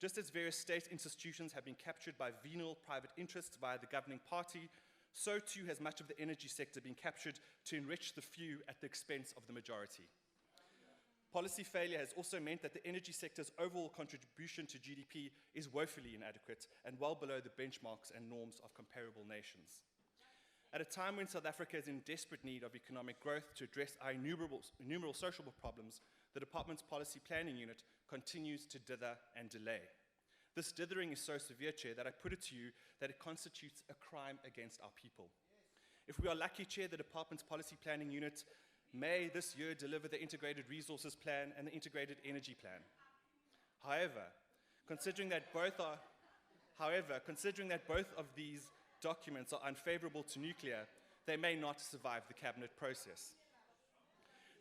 Just as various state institutions have been captured by venal private interests via the governing party, so too has much of the energy sector been captured to enrich the few at the expense of the majority. Policy failure has also meant that the energy sector's overall contribution to GDP is woefully inadequate and well below the benchmarks and norms of comparable nations. At a time when South Africa is in desperate need of economic growth to address our innumerable social problems, the department's policy planning unit continues to dither and delay. This dithering is so severe, Chair, that I put it to you that it constitutes a crime against our people. If we are lucky, Chair, the department's policy planning unit may this year deliver the Integrated Resources Plan and the Integrated Energy Plan. However, considering that both of these documents are unfavorable to nuclear, they may not survive the cabinet process.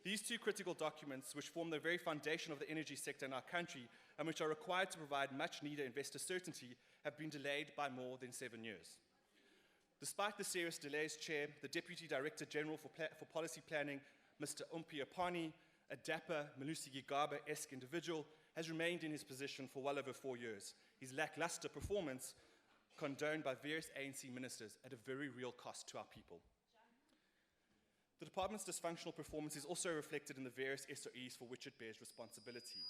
These two critical documents, which form the very foundation of the energy sector in our country and which are required to provide much-needed investor certainty, have been delayed by more than 7 years. Despite the serious delays, Chair, the Deputy Director General for Policy Planning, Mr. Umpi Apani, a dapper Malusi Gigaba-esque individual, has remained in his position for well over 4 years. His lackluster performance condoned by various ANC ministers at a very real cost to our people. The department's dysfunctional performance is also reflected in the various SOEs for which it bears responsibility.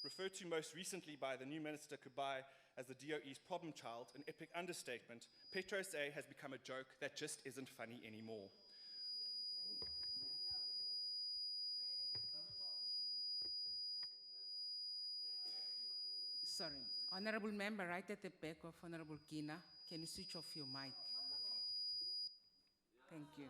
Referred to most recently by the new Minister Kubai as the DOE's problem child, an epic understatement, Petro SA has become a joke that just isn't funny anymore. Sorry. Honorable member, right at the back of Honorable Gina, can you switch off your mic? Thank you.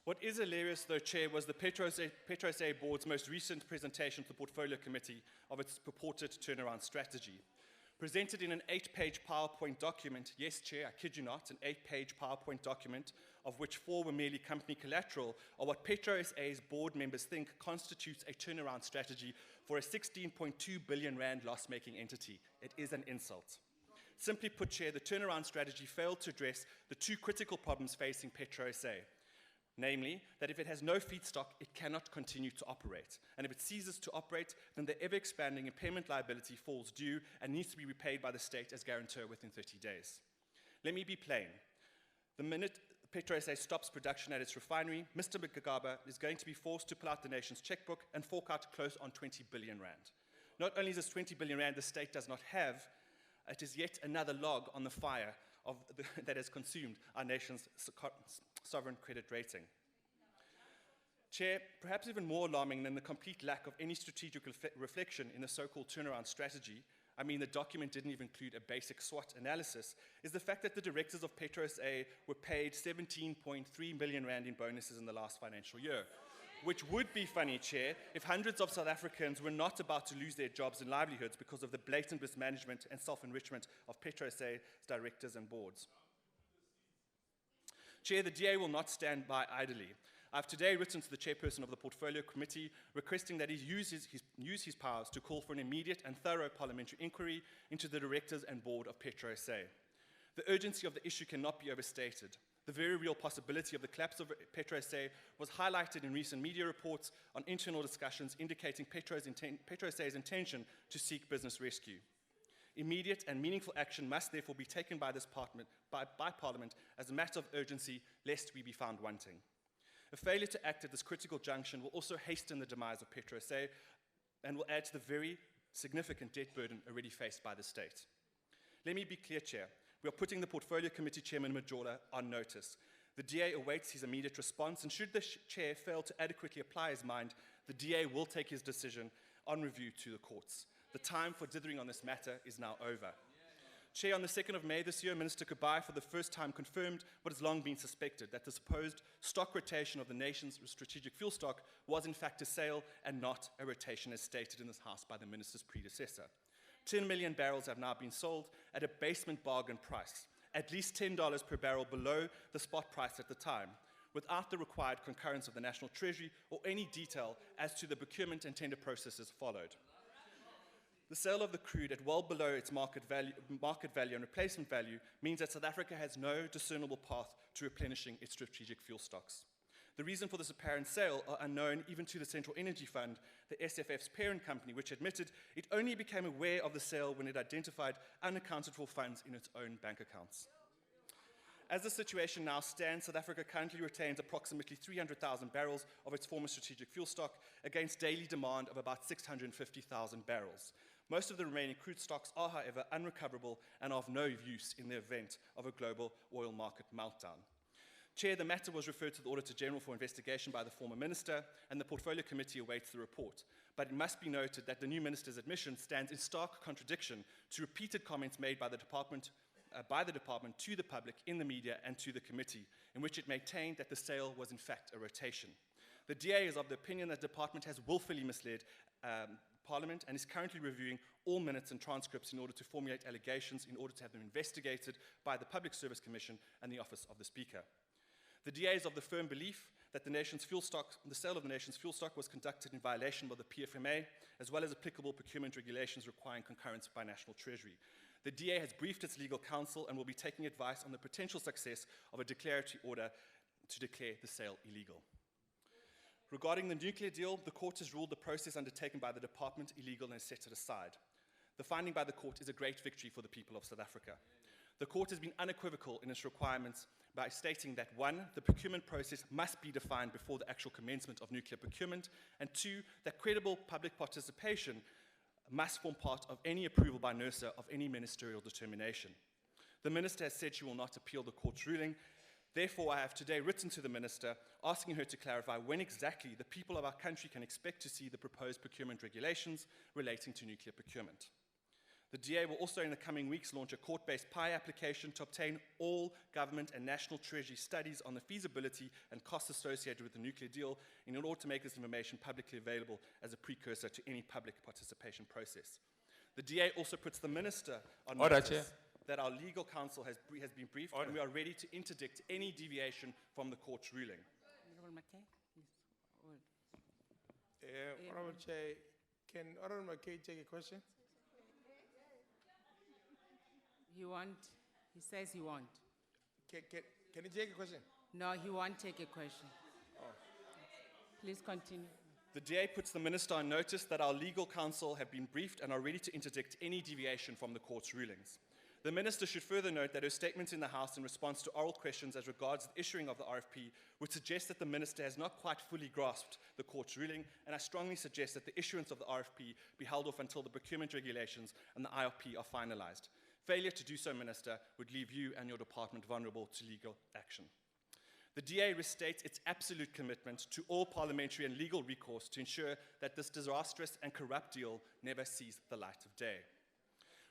What is hilarious, though, Chair, was the Petro SA Board's most recent presentation to the Portfolio Committee of its purported turnaround strategy. Presented in an 8-page PowerPoint document, yes, Chair, I kid you not, an 8-page PowerPoint document, of which 4 were merely company collateral, are what Petro SA's board members think constitutes a turnaround strategy for a 16.2 billion rand loss-making entity. It is an insult. Simply put, Chair, the turnaround strategy failed to address the 2 critical problems facing Petro SA. Namely, that if it has no feedstock, it cannot continue to operate. And if it ceases to operate, then the ever-expanding impairment liability falls due and needs to be repaid by the state as guarantor within 30 days. Let me be plain. The minute Petro SA stops production at its refinery, Mr. Mgagaba is going to be forced to pull out the nation's checkbook and fork out close on 20 billion rand. Not only is this 20 billion rand the state does not have, it is yet another log on the fire that has consumed our nation's sovereign credit rating. Chair, perhaps even more alarming than the complete lack of any strategic reflection in the so-called turnaround strategy, I mean the document didn't even include a basic SWOT analysis, is the fact that the directors of Petro SA were paid 17.3 million rand in bonuses in the last financial year. Which would be funny, Chair, if hundreds of South Africans were not about to lose their jobs and livelihoods because of the blatant mismanagement and self-enrichment of Petro SA's directors and boards. Chair, the DA will not stand by idly. I've today written to the chairperson of the Portfolio Committee requesting that he use his powers to call for an immediate and thorough parliamentary inquiry into the directors and board of Petro SA. The urgency of the issue cannot be overstated. The very real possibility of the collapse of Petro SA was highlighted in recent media reports on internal discussions indicating Petro SA's intention to seek business rescue. Immediate and meaningful action must therefore be taken by Parliament as a matter of urgency, lest we be found wanting. A failure to act at this critical junction will also hasten the demise of Petro SA and will add to the very significant debt burden already faced by the state. Let me be clear, Chair. We are putting the Portfolio Committee Chairman Majola on notice. The DA awaits his immediate response, and should the Chair fail to adequately apply his mind, the DA will take his decision on review to the courts. The time for dithering on this matter is now over. Chair, on the 2nd of May this year, Minister Kabai for the first time confirmed what has long been suspected, that the supposed stock rotation of the nation's strategic fuel stock was in fact a sale and not a rotation as stated in this House by the Minister's predecessor. 10 million barrels have now been sold at a basement bargain price, at least $10 per barrel below the spot price at the time, without the required concurrence of the National Treasury or any detail as to the procurement and tender processes followed. The sale of the crude at well below its market value and replacement value means that South Africa has no discernible path to replenishing its strategic fuel stocks. The reason for this apparent sale are unknown even to the Central Energy Fund, the SFF's parent company, which admitted it only became aware of the sale when it identified unaccounted for funds in its own bank accounts. As the situation now stands, South Africa currently retains approximately 300,000 barrels of its former strategic fuel stock against daily demand of about 650,000 barrels. Most of the remaining crude stocks are, however, unrecoverable and of no use in the event of a global oil market meltdown. Chair, the matter was referred to the Auditor General for investigation by the former minister, and the Portfolio Committee awaits the report. But it must be noted that the new minister's admission stands in stark contradiction to repeated comments made by the department to the public, in the media, and to the committee, in which it maintained that the sale was in fact a rotation. The DA is of the opinion that the department has willfully misled Parliament and is currently reviewing all minutes and transcripts in order to formulate allegations in order to have them investigated by the Public Service Commission and the Office of the Speaker. The DA is of the firm belief that the sale of the nation's fuel stock was conducted in violation of the PFMA, as well as applicable procurement regulations requiring concurrence by National Treasury. The DA has briefed its legal counsel and will be taking advice on the potential success of a declaratory order to declare the sale illegal. Regarding the nuclear deal, the court has ruled the process undertaken by the department illegal and has set it aside. The finding by the court is a great victory for the people of South Africa. The court has been unequivocal in its requirements by stating that 1, the procurement process must be defined before the actual commencement of nuclear procurement, and 2, that credible public participation must form part of any approval by NERSA of any ministerial determination. The minister has said she will not appeal the court's ruling. Therefore, I have today written to the minister asking her to clarify when exactly the people of our country can expect to see the proposed procurement regulations relating to nuclear procurement. The DA will also in the coming weeks launch a court-based PI application to obtain all government and National Treasury studies on the feasibility and costs associated with the nuclear deal in order to make this information publicly available as a precursor to any public participation process. The DA also puts the Minister on Order, notice Chair. that our legal counsel has been briefed Order. and we are ready to interdict any deviation from the court's ruling. Honorable McKay? Yes. Honorable Chair, can Honorable McKay take a question? He says he won't. Can he take a question? No, he won't take a question. Please continue. The DA puts the Minister on notice that our legal counsel have been briefed and are ready to interdict any deviation from the court's rulings. The Minister should further note that her statement in the House in response to oral questions as regards the issuing of the RFP would suggest that the Minister has not quite fully grasped the court's ruling, and I strongly suggest that the issuance of the RFP be held off until the procurement regulations and the IRP are finalized. Failure to do so, Minister, would leave you and your department vulnerable to legal action. The DA restates its absolute commitment to all parliamentary and legal recourse to ensure that this disastrous and corrupt deal never sees the light of day.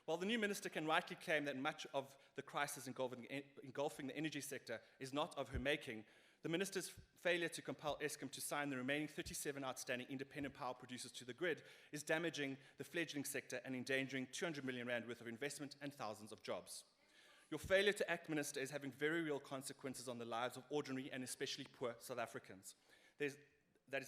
While the new minister can rightly claim that much of the crisis engulfing the energy sector is not of her making, the minister's failure to compel Eskom to sign the remaining 37 outstanding independent power producers to the grid is damaging the fledgling sector and endangering 200 million rand worth of investment and thousands of jobs. Your failure to act, Minister, is having very real consequences on the lives of ordinary and especially poor South Africans. That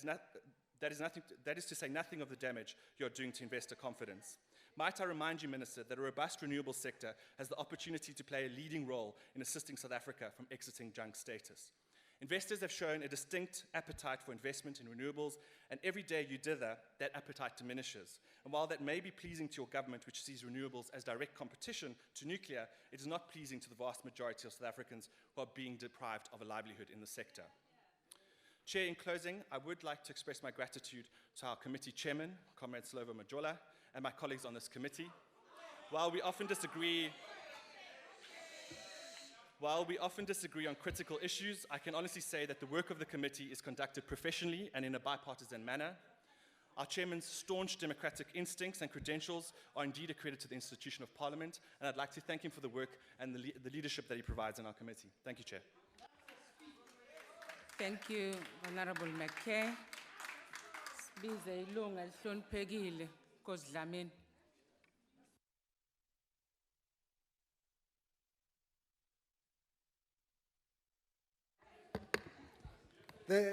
is to say nothing of the damage you are doing to investor confidence. Might I remind you, Minister, that a robust renewable sector has the opportunity to play a leading role in assisting South Africa from exiting junk status. Investors have shown a distinct appetite for investment in renewables, and every day you dither, that appetite diminishes. And while that may be pleasing to your government, which sees renewables as direct competition to nuclear, it is not pleasing to the vast majority of South Africans who are being deprived of a livelihood in the sector. Chair, in closing, I would like to express my gratitude to our committee chairman, Comrade Slovo Majola, and my colleagues on this committee. While we often disagree on critical issues, I can honestly say that the work of the committee is conducted professionally and in a bipartisan manner. Our chairman's staunch democratic instincts and credentials are indeed a credit to the institution of Parliament, and I'd like to thank him for the work and the leadership that he provides in our committee. Thank you, Chair. Thank you, Honorable McKay. Sibize ilunga elihloniphekile, Nkosi Dlamini.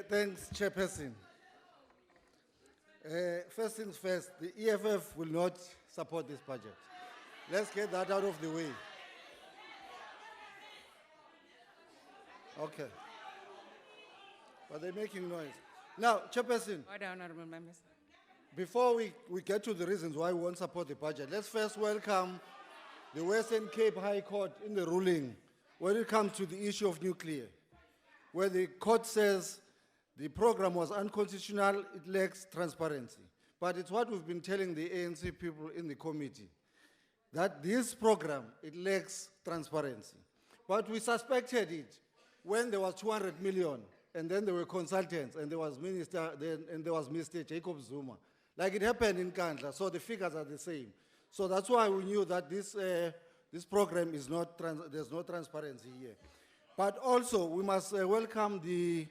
Thanks, Chairperson. First things first, the EFF will not support this budget. Let's get that out of the way. Okay. But they're making noise. Now, Chairperson, Order, Honorable Members. before we get to the reasons why we won't support the budget, let's first welcome the Western Cape High Court in the ruling when it comes to the issue of nuclear, where the court says the program was unconstitutional, it lacks transparency. But it's what we've been telling the ANC people in the committee, that this program, it lacks transparency. But we suspected it when there was 200 million, and then there were consultants, and there was Mr. Jacob Zuma. Like it happened in Kandla, so the figures are the same. So that's why we knew that this program is not, there's no transparency here. But also, we must welcome the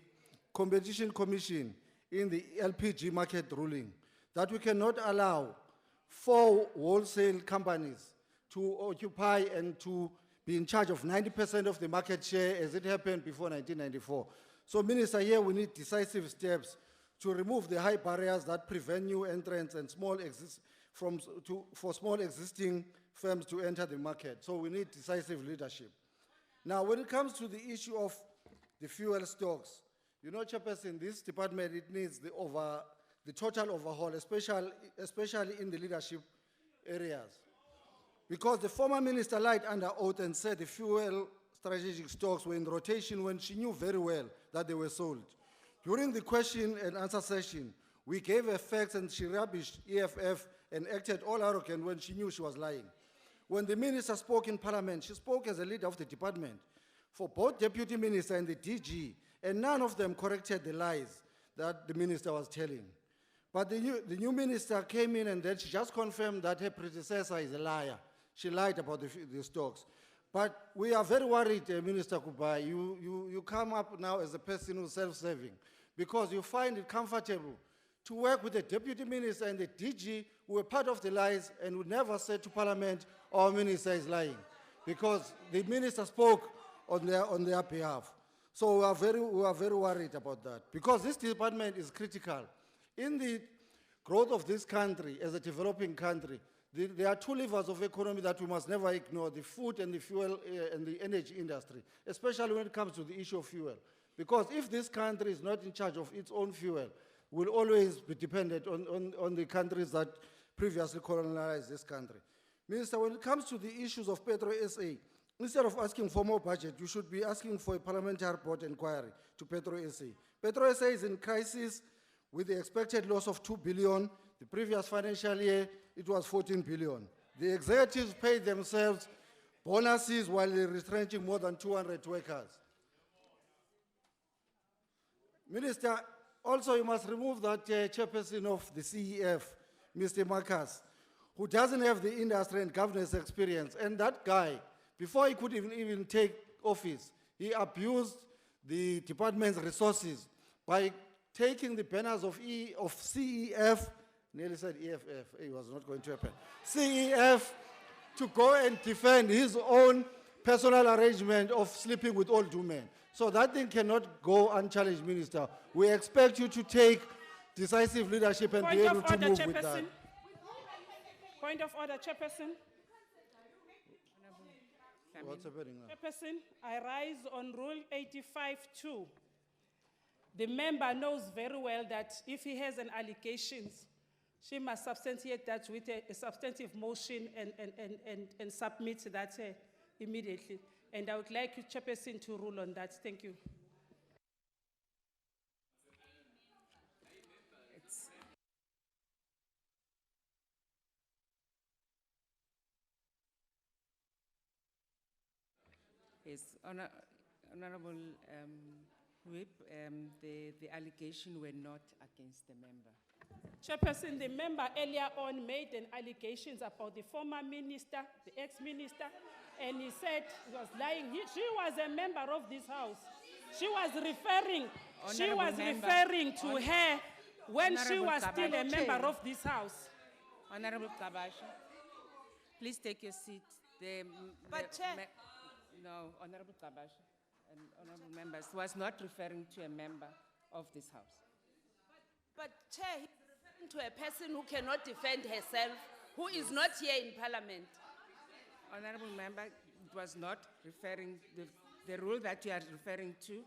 Competition Commission in the LPG market ruling, that we cannot allow 4 wholesale companies to occupy and to be in charge of 90% of the market share as it happened before 1994. So, Minister, here we need decisive steps to remove the high barriers that prevent new entrants and for small existing firms to enter the market. So we need decisive leadership. Now, when it comes to the issue of the fuel stocks, you know, Chairperson, this department, it needs the total overhaul, especially in the leadership areas. Because the former minister lied under oath and said the fuel strategic stocks were in rotation when she knew very well that they were sold. During the question and answer session, we gave her facts and she rubbished EFF and acted all arrogant when she knew she was lying. When the minister spoke in Parliament, she spoke as a leader of the department for both deputy minister and the DG, and none of them corrected the lies that the minister was telling. But the new minister came in and then she just confirmed that her predecessor is a liar. She lied about the stocks. But we are very worried, Minister Kubai, you come up now as a person who's self-serving, because you find it comfortable to work with the deputy minister and the DG who were part of the lies and would never say to Parliament, our minister is lying, because the minister spoke on their behalf. So we are very worried about that, because this department is critical. In the growth of this country, as a developing country, there are two levers of economy that we must never ignore: the food and the fuel and the energy industry, especially when it comes to the issue of fuel. Because if this country is not in charge of its own fuel, we'll always be dependent on the countries that previously colonized this country. Minister, when it comes to the issues of Petro SA, instead of asking for more budget, you should be asking for a parliamentary board inquiry to Petro SA. Petro SA is in crisis with the expected loss of 2 billion. The previous financial year, it was 14 billion. The executives paid themselves bonuses while they're retrenching more than 200 workers. Minister, also you must remove that chairperson of the CEF, Mr. Marcus, who doesn't have the industry and governance experience. And that guy, before he could even take office, he abused the department's resources by taking the banners of CEF, nearly said EFF, it was not going to happen, CEF, to go and defend his own personal arrangement of sleeping with old women. So that thing cannot go unchallenged, Minister. We expect you to take decisive leadership and be able to move with that. Point of order, Chairperson. What's happening now? Chairperson, I rise on Rule 85-2. The member knows very well that if he has an allegation, she must substantiate that with a substantive motion and submit that immediately. And I would like you, Chairperson, to rule on that. Thank you. Yes, Honorable Whip, the allegation were not against the member. Chairperson, the member earlier on made an allegations about the former minister, the ex-minister, and he said he was lying. She was a member of this house. She was referring to her when she was still a member of this house. Honorable Kabasha, please take your seat. No, Honorable Kabasha and honorable members was not referring to a member of this house. But Chair, he's referring to a person who cannot defend herself, who is not here in Parliament. Honorable member, it was not referring, the rule that you are referring to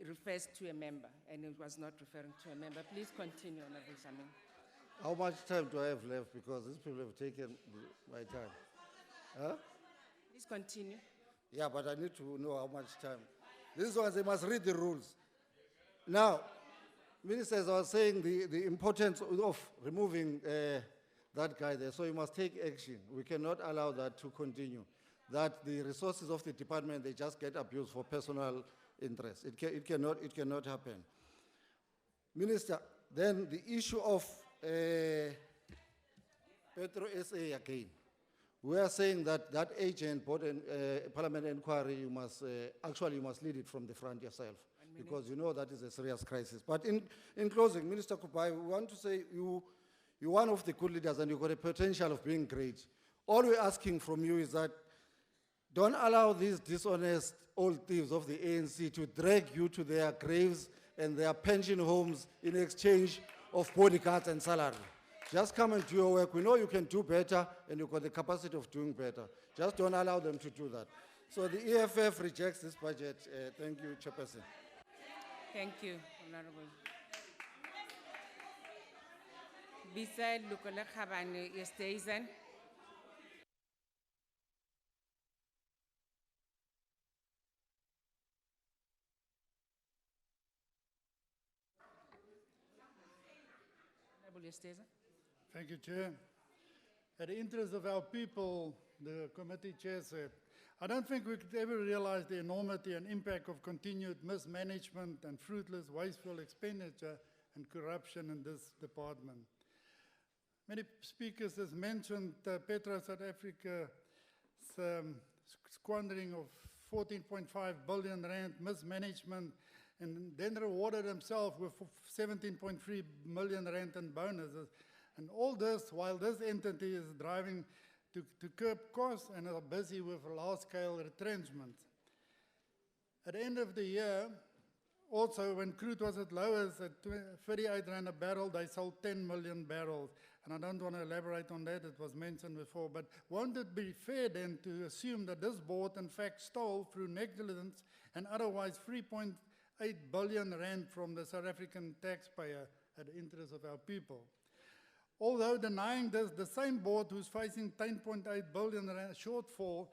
refers to a member, and it was not referring to a member. Please continue, Honorable Samin. How much time do I have left? Because these people have taken my time. Huh? Please continue. Yeah, but I need to know how much time. These ones, they must read the rules. Now, ministers are saying the importance of removing that guy there, so you must take action. We cannot allow that to continue. That the resources of the department, they just get abused for personal interest. It cannot happen. Minister, then the issue of Petro SA again. We are saying that that agent board and parliament inquiry, you must lead it from the front yourself, because you know that is a serious crisis. But in closing, Minister Kupai, we want to say you're one of the good leaders and you've got a potential of being great. All we're asking from you is that don't allow these dishonest old thieves of the ANC to drag you to their graves and their pension homes in exchange of bodyguards and salary. Just come and do your work. We know you can do better and you've got the capacity of doing better. Just don't allow them to do that. So the EFF rejects this budget. Thank you, Chairperson. Thank you, Honorable. Beside Lukola Khabane, Yesteizen. Honorable Yesteizen. Thank you, Chair. In the interest of our people, the committee chair said, I don't think we could ever realize the enormity and impact of continued mismanagement and fruitless, wasteful expenditure and corruption in this department. Many speakers have mentioned Petro South Africa's squandering of 14.5 billion rand, mismanagement, and then rewarded himself with 17.3 million rand in bonuses. And all this while this entity is driving to curb costs and are busy with large-scale retrenchments. At the end of the year, also when crude was at lowest at 38 rand a barrel, they sold 10 million barrels. And I don't want to elaborate on that, it was mentioned before. But won't it be fair then to assume that this board in fact stole through negligence and otherwise 3.8 billion rand from the South African taxpayer at the interest of our people? Although denying this, the same board who's facing 10.8 billion rand shortfall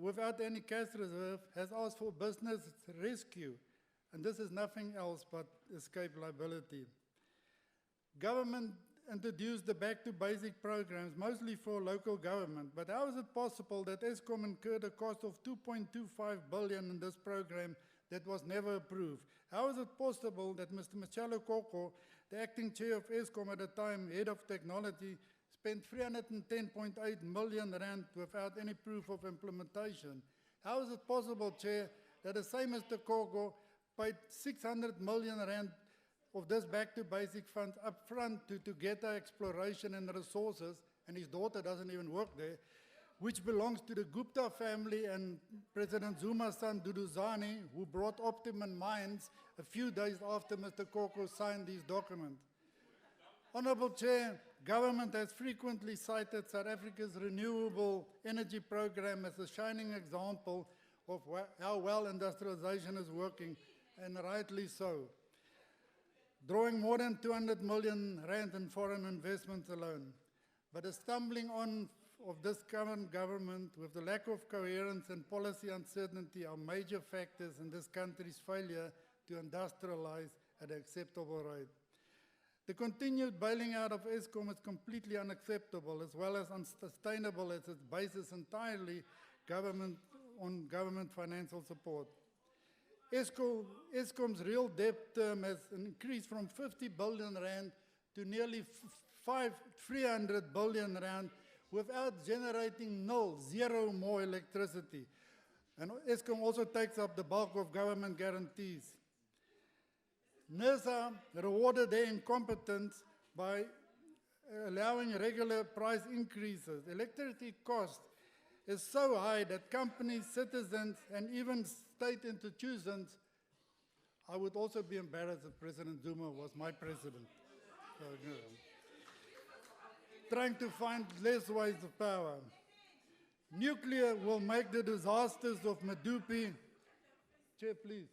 without any cash reserve has asked for business rescue. And this is nothing else but escape liability. Government introduced the Back to Basic programs, mostly for local government, but how is it possible that Eskom incurred a cost of 2.25 billion in this program that was never approved? How is it possible that Mr. Machalo Koko, the acting chair of Eskom at the time, head of technology, spent 310.8 million rand without any proof of implementation? How is it possible, Chair, that the same Mr. Koko paid 600 million rand of this Back to Basic funds up front to get our exploration and resources, and his daughter doesn't even work there, which belongs to the Gupta family and President Zuma's son Duduzane, who brought Optimum Mines a few days after Mr. Koko signed these documents. Honourable Chair, government has frequently cited South Africa's renewable energy program as a shining example of how well industrialization is working, and rightly so, drawing more than 200 million rand in foreign investments alone. But the stumbling on of this current government with the lack of coherence and policy uncertainty are major factors in this country's failure to industrialize at an acceptable rate. The continued bailing out of Eskom is completely unacceptable, as well as unsustainable as its basis entirely on government financial support. Eskom's real debt term has increased from 50 billion rand to nearly 300 billion rand without generating zero more electricity. And Eskom also takes up the bulk of government guarantees. NERSA rewarded their incompetence by allowing regular price increases. Electricity cost is so high that companies, citizens, and even state institutions, I would also be embarrassed if President Zuma was my president. So, you know, trying to find less ways of power. Nuclear will make the disasters of Medupi. Chair, please.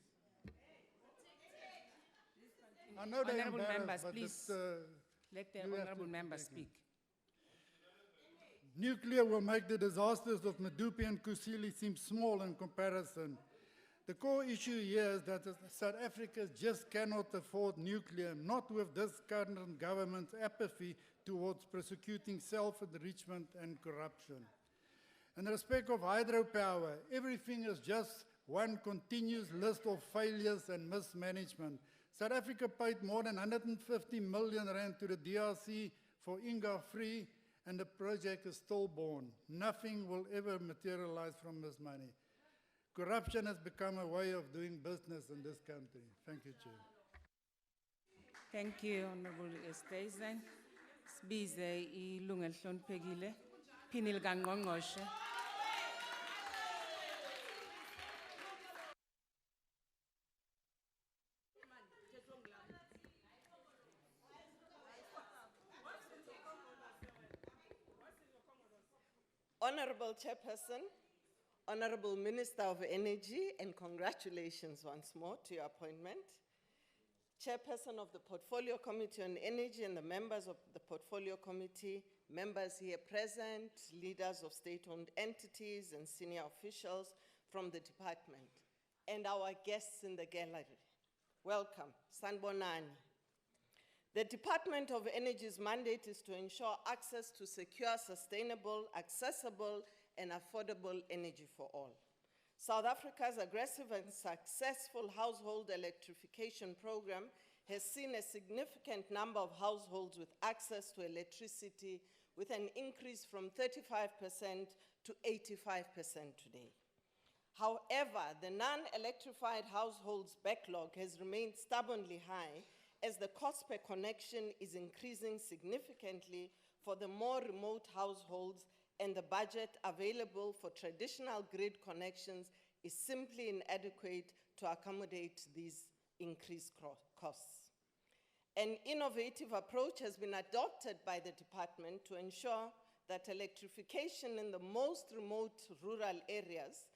I know they're Honourable embarrassed, members, but please let the honourable members speak. Nuclear will make the disasters of Medupi and Kusile seem small in comparison. The core issue here is that South Africa just cannot afford nuclear, not with this current government's apathy towards prosecuting self-enrichment and corruption. In respect of hydropower, everything is just one continuous list of failures and mismanagement. South Africa paid more than 150 million rand to the DRC for Inga Free, and the project is stillborn. Nothing will ever materialize from this money. Corruption has become a way of doing business in this country. Thank you, Chair. Thank you, Honourable Estesen. Sibize ilunga elihloniphekile, Phinile kaNgqongqoshe. Honorable Chairperson, Honorable Minister of Energy, and congratulations once more to your appointment. Chairperson of the Portfolio Committee on Energy and the members of the Portfolio Committee, members here present, leaders of state-owned entities and senior officials from the department, and our guests in the gallery. Welcome, Sanbonani. The Department of Energy's mandate is to ensure access to secure, sustainable, accessible, and affordable energy for all. South Africa's aggressive and successful household electrification program has seen a significant number of households with access to electricity, with an increase from 35% to 85% today. However, the non-electrified households backlog has remained stubbornly high as the cost per connection is increasing significantly for the more remote households, and the budget available for traditional grid connections is simply inadequate to accommodate these increased costs. An innovative approach has been adopted by the department to ensure that electrification in the most remote rural areas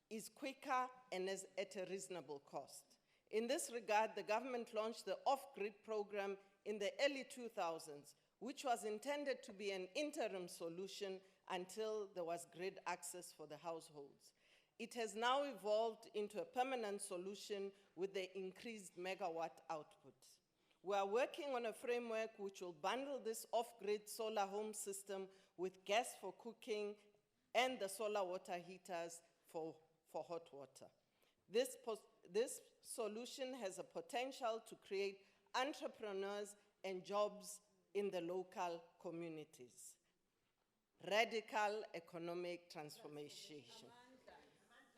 is quicker and is at a reasonable cost. In this regard, the government launched the off-grid program in the early 2000s, which was intended to be an interim solution until there was grid access for the households. It has now evolved into a permanent solution with the increased megawatt output. We are working on a framework which will bundle this off-grid solar home system with gas for cooking and the solar water heaters for hot water. This solution has a potential to create entrepreneurs and jobs in the local communities. Radical economic transformation.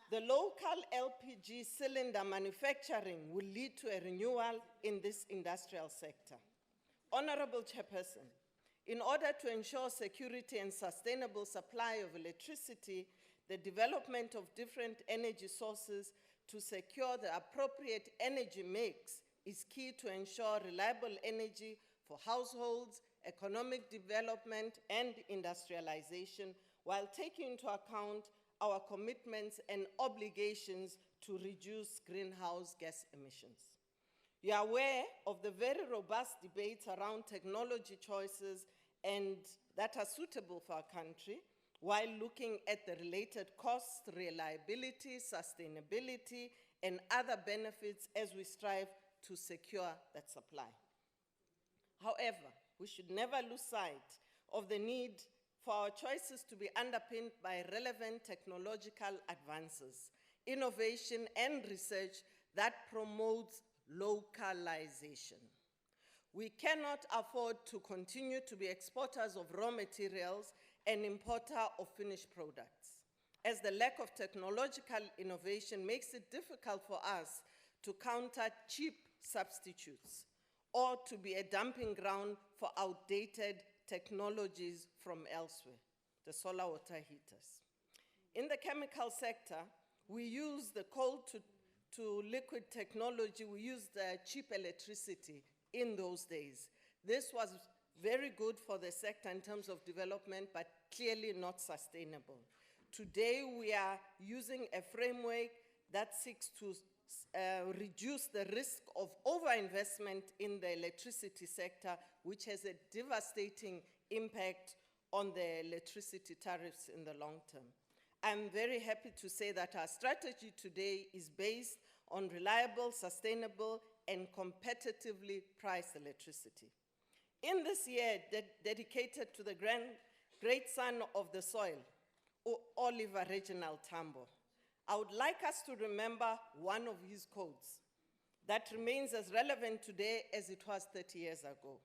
The local LPG cylinder manufacturing will lead to a renewal in this industrial sector. Honorable Chairperson, in order to ensure security and sustainable supply of electricity, the development of different energy sources to secure the appropriate energy mix is key to ensure reliable energy for households, economic development, and industrialization, while taking into account our commitments and obligations to reduce greenhouse gas emissions. You are aware of the very robust debates around technology choices and that are suitable for our country, while looking at the related costs, reliability, sustainability, and other benefits as we strive to secure that supply. However, we should never lose sight of the need for our choices to be underpinned by relevant technological advances, innovation, and research that promotes localization. We cannot afford to continue to be exporters of raw materials and importer of finished products, as the lack of technological innovation makes it difficult for us to counter cheap substitutes or to be a dumping ground for outdated technologies from elsewhere, the solar water heaters. In the chemical sector, we use the coal to liquid technology. We used cheap electricity in those days. This was very good for the sector in terms of development, but clearly not sustainable. Today, we are using a framework that seeks to reduce the risk of overinvestment in the electricity sector, which has a devastating impact on the electricity tariffs in the long term. I'm very happy to say that our strategy today is based on reliable, sustainable, and competitively priced electricity. In this year dedicated to the great son of the soil, Oliver Reginald Tambo, I would like us to remember one of his quotes that remains as relevant today as it was 30 years ago.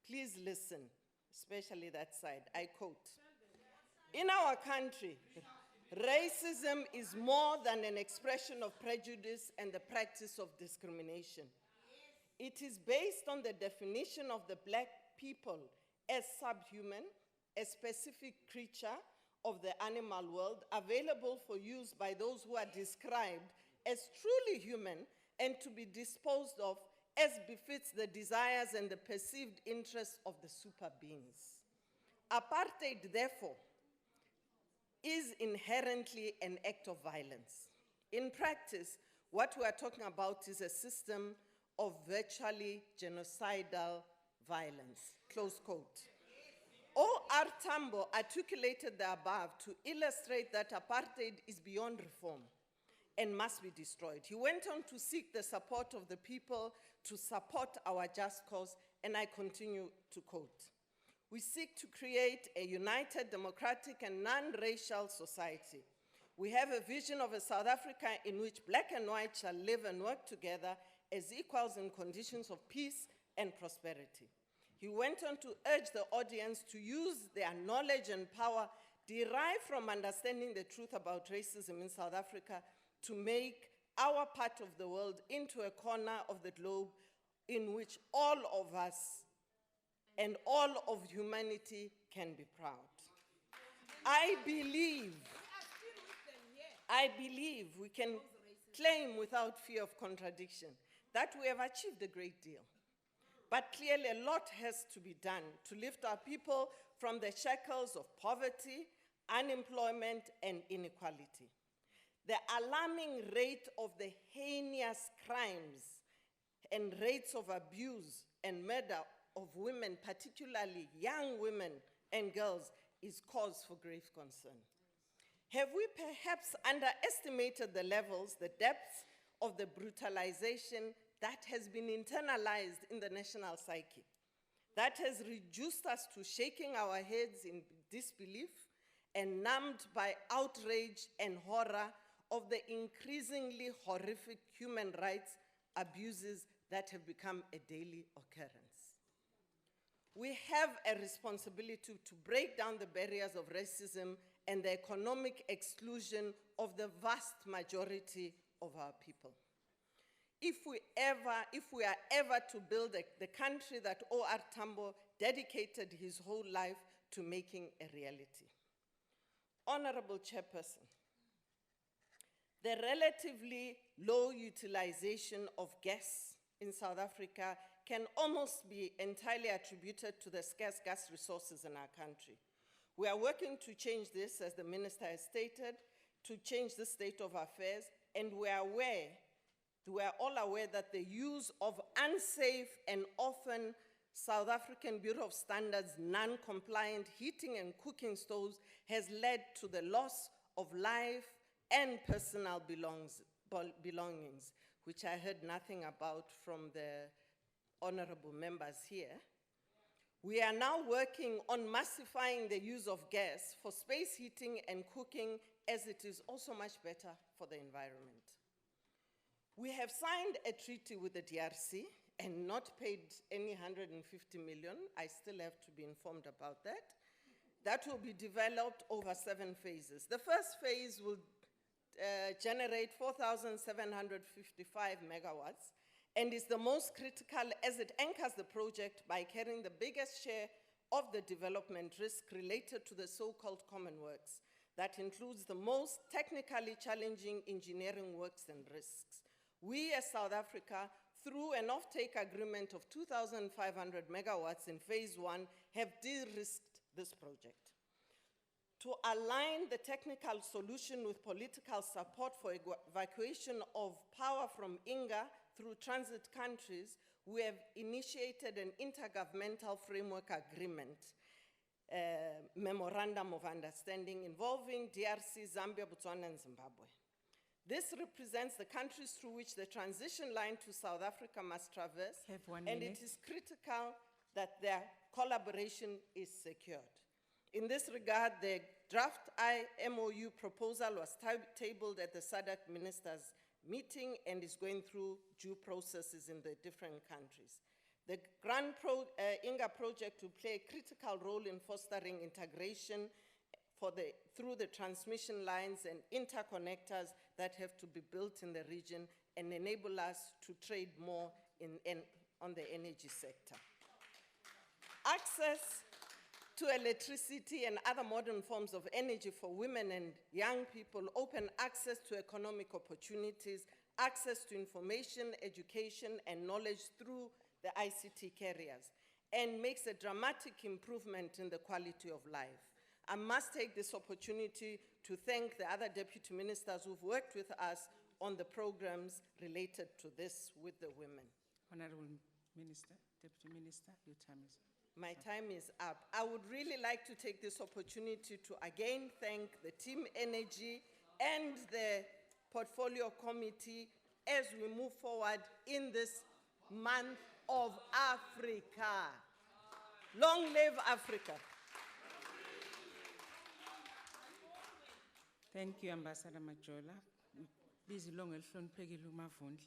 Please listen, especially that side. I quote, "In our country, racism is more than an expression of prejudice and the practice of discrimination. It is based on the definition of the black people as subhuman, a specific creature of the animal world available for use by those who are described as truly human and to be disposed of as befits the desires and the perceived interests of the super beings. Apartheid, therefore, is inherently an act of violence. In practice, what we are talking about is a system of virtually genocidal violence," close quote. O.R. Tambo articulated the above to illustrate that apartheid is beyond reform and must be destroyed. He went on to seek the support of the people to support our just cause, and I continue to quote, "We seek to create a united, democratic, and non-racial society. We have a vision of a South Africa in which black and white shall live and work together as equals in conditions of peace and prosperity." He went on to urge the audience to use their knowledge and power derive from understanding the truth about racism in South Africa to make our part of the world into a corner of the globe in which all of us and all of humanity can be proud. I believe we can claim without fear of contradiction that we have achieved a great deal. But clearly a lot has to be done to lift our people from the shackles of poverty, unemployment, and inequality. The alarming rate of the heinous crimes and rates of abuse and murder of women, particularly young women and girls, is cause for grave concern. Have we perhaps underestimated the levels, the depths of the brutalization that has been internalized in the national psyche, that has reduced us to shaking our heads in disbelief and numbed by outrage and horror of the increasingly horrific human rights abuses that have become a daily occurrence? We have a responsibility to break down the barriers of racism and the economic exclusion of the vast majority of our people. If we are ever to build the country that O.R. Tambo dedicated his whole life to making a reality. Honorable Chairperson, the relatively low utilization of gas in South Africa can almost be entirely attributed to the scarce gas resources in our country. We are working to change this, as the Minister has stated, to change the state of affairs, and we are all aware that the use of unsafe and often South African Bureau of Standards non-compliant heating and cooking stoves has led to the loss of life and personal belongings, which I heard nothing about from the honorable members here. We are now working on massifying the use of gas for space heating and cooking, as it is also much better for the environment. We have signed a treaty with the DRC and not paid any 150 million. I still have to be informed about that. That will be developed over 7 phases. The first phase will generate 4,755 megawatts and is the most critical as it anchors the project by carrying the biggest share of the development risk related to the so-called common works. That includes the most technically challenging engineering works and risks. We as South Africa, through an offtake agreement of 2,500 megawatts in phase 1, have de-risked this project. To align the technical solution with political support for evacuation of power from Inga through transit countries, we have initiated an intergovernmental framework agreement, memorandum of understanding involving DRC, Zambia, Botswana, and Zimbabwe. This represents the countries through which the transition line to South Africa must traverse, and it is critical that their collaboration is secured. In this regard, the draft IMOU proposal was tabled at the SADC ministers' meeting and is going through due processes in the different countries. The Grand Inga project will play a critical role in fostering integration through the transmission lines and interconnectors that have to be built in the region and enable us to trade more on the energy sector. Access to electricity and other modern forms of energy for women and young people open access to economic opportunities, access to information, education, and knowledge through the ICT carriers, and makes a dramatic improvement in the quality of life. I must take this opportunity to thank the other deputy ministers who've worked with us on the programs related to this with the women. Honorable Minister, Deputy Minister, your time is up. My time is up. I would really like to take this opportunity to again thank the Team Energy and the Portfolio Committee as we move forward in this month of Africa. Long live Africa. Thank you, Ambassador Majola. Please, long and hloniphekile uMavundla.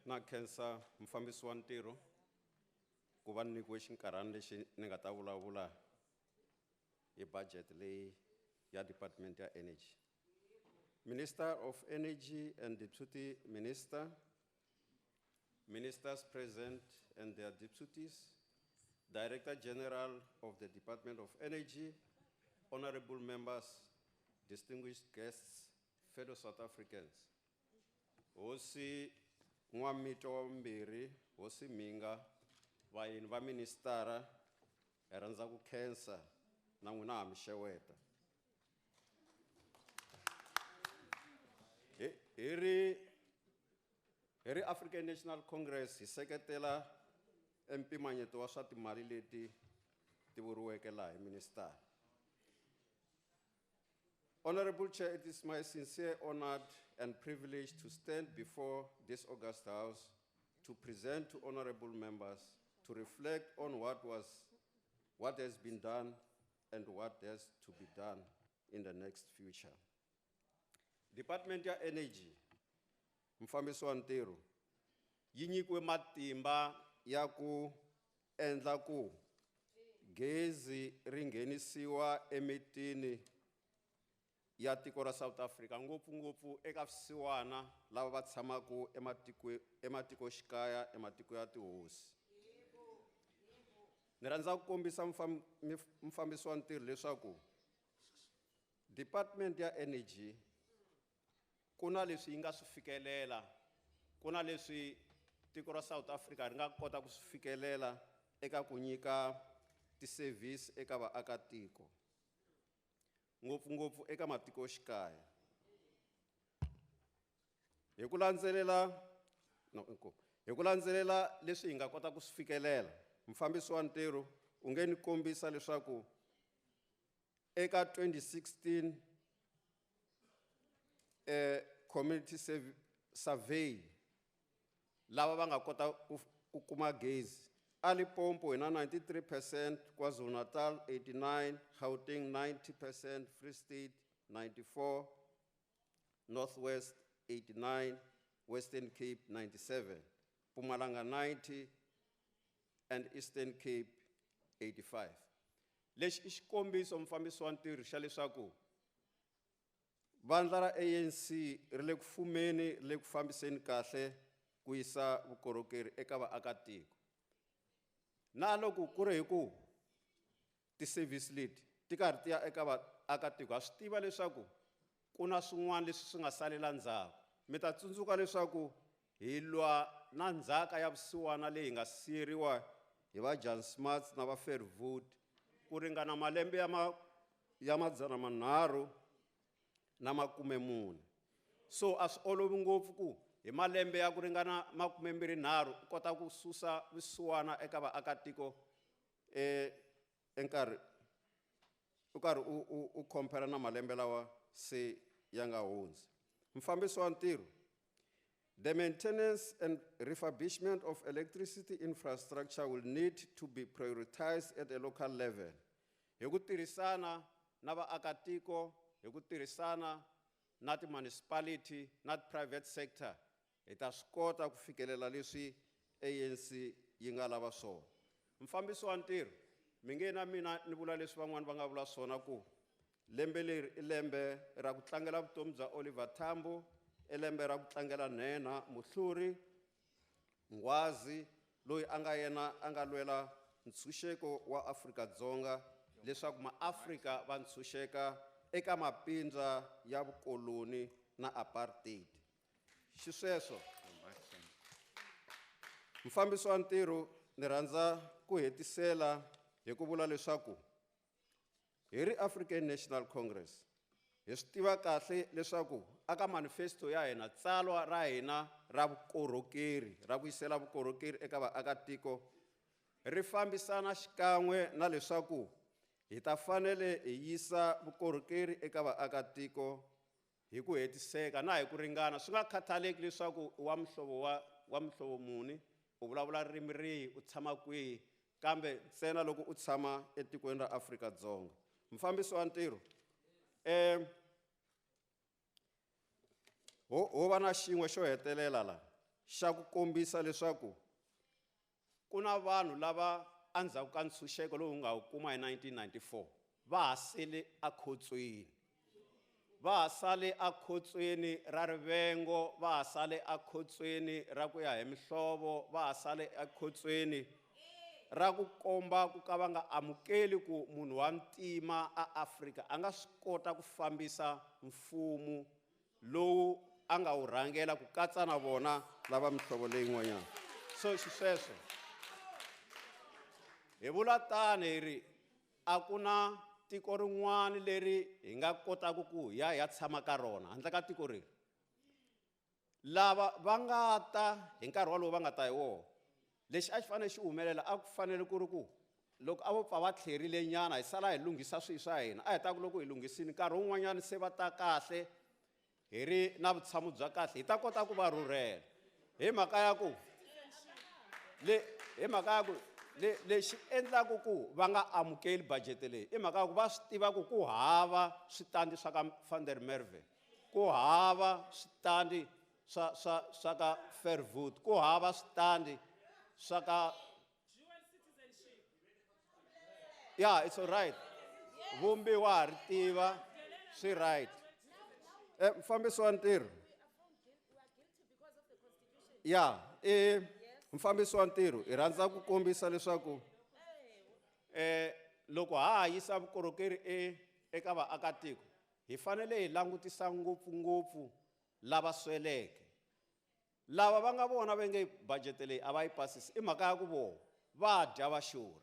Na khensa mfambisi wa ntirho ku va nyikiwe xinkarhana lexi ni nga ta vulavula hi budget leyi ya Department ya Energy. Minister of Energy and Deputy Minister, Ministers present and their deputies, Director General of the Department of Energy, honorable members, distinguished guests, fellow South Africans. Hosi Mwamito wa mbiri, hosi Minga, vaini va ministara, eranza ku khensa na n'wina ha mi xeweta. Hi ri African National Congress hi seketela mpimanyeto wa swa timali leti ti vuriweke laha hi minister. Honorable Chair, it is my sincere honor and privilege to stand before this august house to present to honorable members to reflect on what has been done and what has to be done in the next future. Department ya Energy, mfambisi wa ntirho, yi nyikiwe matimba ya ku endla ku gezi ri nghenisiwa emitini ya tiko ra South Africa, ngopfungopfu eka swisiwana lava va tshamaku ematikoxikaya, ematiko ya tihosi. Ni rhandza ku kombisa mfambisi wa ntirho leswaku Department ya Energy kuna leswi yi nga swi fikelela, kuna leswi tiko ra South Africa ri nga kota ku swi fikelela eka ku nyika ti-service eka vaakatiko, ngopfungopfu eka matikoxikaya. Hi ku landzelela leswi hi nga kota ku swi fikelela, mfambisi wa ntirho u nge ni kombisa leswaku eka 2016 community survey lava va nga kota ku kuma gezi, a Limpopo hina 93%, KwaZulu-Natal 89%, Gauteng 90%, Free State 94%, Northwest 89%, Western Cape 97%, Mpumalanga 90%, and Eastern Cape 85%. Lexi I xikombiso mfambisi wa ntirho xa leswaku vandla ra ANC ri le ku fumeni, ri le ku fambiseni kahle ku yisa vukorhokeri eka vaakatiko. Na loko ku ri hi ku ti-service leti ti karhi ti ya eka vaakatiko, ha swi tiva leswaku ku na swin'wana leswi swi nga salela ndzhaku. Mi ta tsundzuka leswaku hi lwa na ndzhaka ya vusiwana leyi nga siyeriwa hi va Jan Smuts na va Verwoerd ku ringana malembe ya 340. So a swi olovi ngopfu ku hi malembe ya ku ringana 23 u kota ku susa vusiwana eka vaakatiko u karhi u compare na malembe lawa se ya nga hundzi. Mfambisi wa ntirho, the maintenance and refurbishment of electricity infrastructure will need to be prioritized at a local level. Hi ku tirhisana na vaakatiko, hi ku tirhisana na ti-municipality, na private sector, hi ta swi kota ku fikelela leswi ANC yi nga lava swona. Mfambisi wa ntirho, mi nge na mina ni vula leswi van'wana va nga vula swona ku lembe leri I lembe ra ku tlangela vutomi bya Oliver Tambo, I lembe ra ku tlangela Nhenha Muhluri Ngwazi loyi a nga lwela ntshunxeko wa Afrika-Dzonga leswaku maAfrika va ntshunxeka eka mapindza ya vukoloni na apartheid. Xisweswo mfambisi wa ntirho, ni rhandza ku hetisela hi ku vula leswaku hi ri African National Congress hi swi tiva kahle leswaku aka manifesto ya hina, tsalwa ra hina ra vukorhokeri, ra ku yisela vukorhokeri eka vaakatiko, ri fambisana xikan'we na leswaku hi ta fanele hi yisa vukorhokeri eka vaakatiko hi ku hetiseka na hi ku ringana. Swi nga khathaleki leswaku wa muhlovo muni, u vulavula ririmi rihi, u tshama kwihi, kambe ntsena loko u tshama etikweni ra Afrika-Dzonga. Mfambisi wa ntirho, ho va na xin'we xo hetelela la xa ku kombisa leswaku ku na vanhu lava endzhaku ka ntshunxeko lowu nga wu kuma hi 1994 va ha sele ekhotsweni. Va ha sale ekhotsweni ra rivengo, va ha sale ekhotsweni ra ku ya hi mihlovo, va ha sale ekhotsweni ra ku komba ku ka va nga amukeli ku munhu wa ntima eAfrika a nga swi kota ku fambisa mfumo lowu a nga wu rhangela ku katsa na vona lava mihlovo leyin'wanyana. So sweswo hi vula tani hi ri a ku na tiko rin'wana leri hi nga kotaka ku ya tshama ka rona handle ka tiko reri. Lava va nga ta hi nkarhi walowu va nga ta hi wona, lexi a xi fanele xi humelela a ku fanele ku ri ku loko a vo pfa va tlherile nyana hi sala hi lunghisa swilo swa hina, a hi ta ku loko hi lunghisini nkarhi wun'wanyana se va ta kahle hi ri na vutshamo bya kahle hi ta kota ku va rhurhela. Hi mhaka ya ku lexi endlaku ku va nga amukeli budget leyi i mhaka ya ku va swi tiva ku hava switandi swa ka Van der Merwe, ku hava switandi swa ka Fairwood, ku hava switandi swa ka yeah, it's all right. Vumbiwa ha ri tiva swi right. Mfambisi wa ntirho. Yeah, mfambisi wa ntirho hi rhandza ku kombisa leswaku loko ha yisa vukorhokeri eka vaakatiko hi fanele hi langutisa ngopfungopfu lava sweleke. Lava va nga vona va nge budget leyi a va yi pasisi i mhaka ya ku vona va dya va xurha,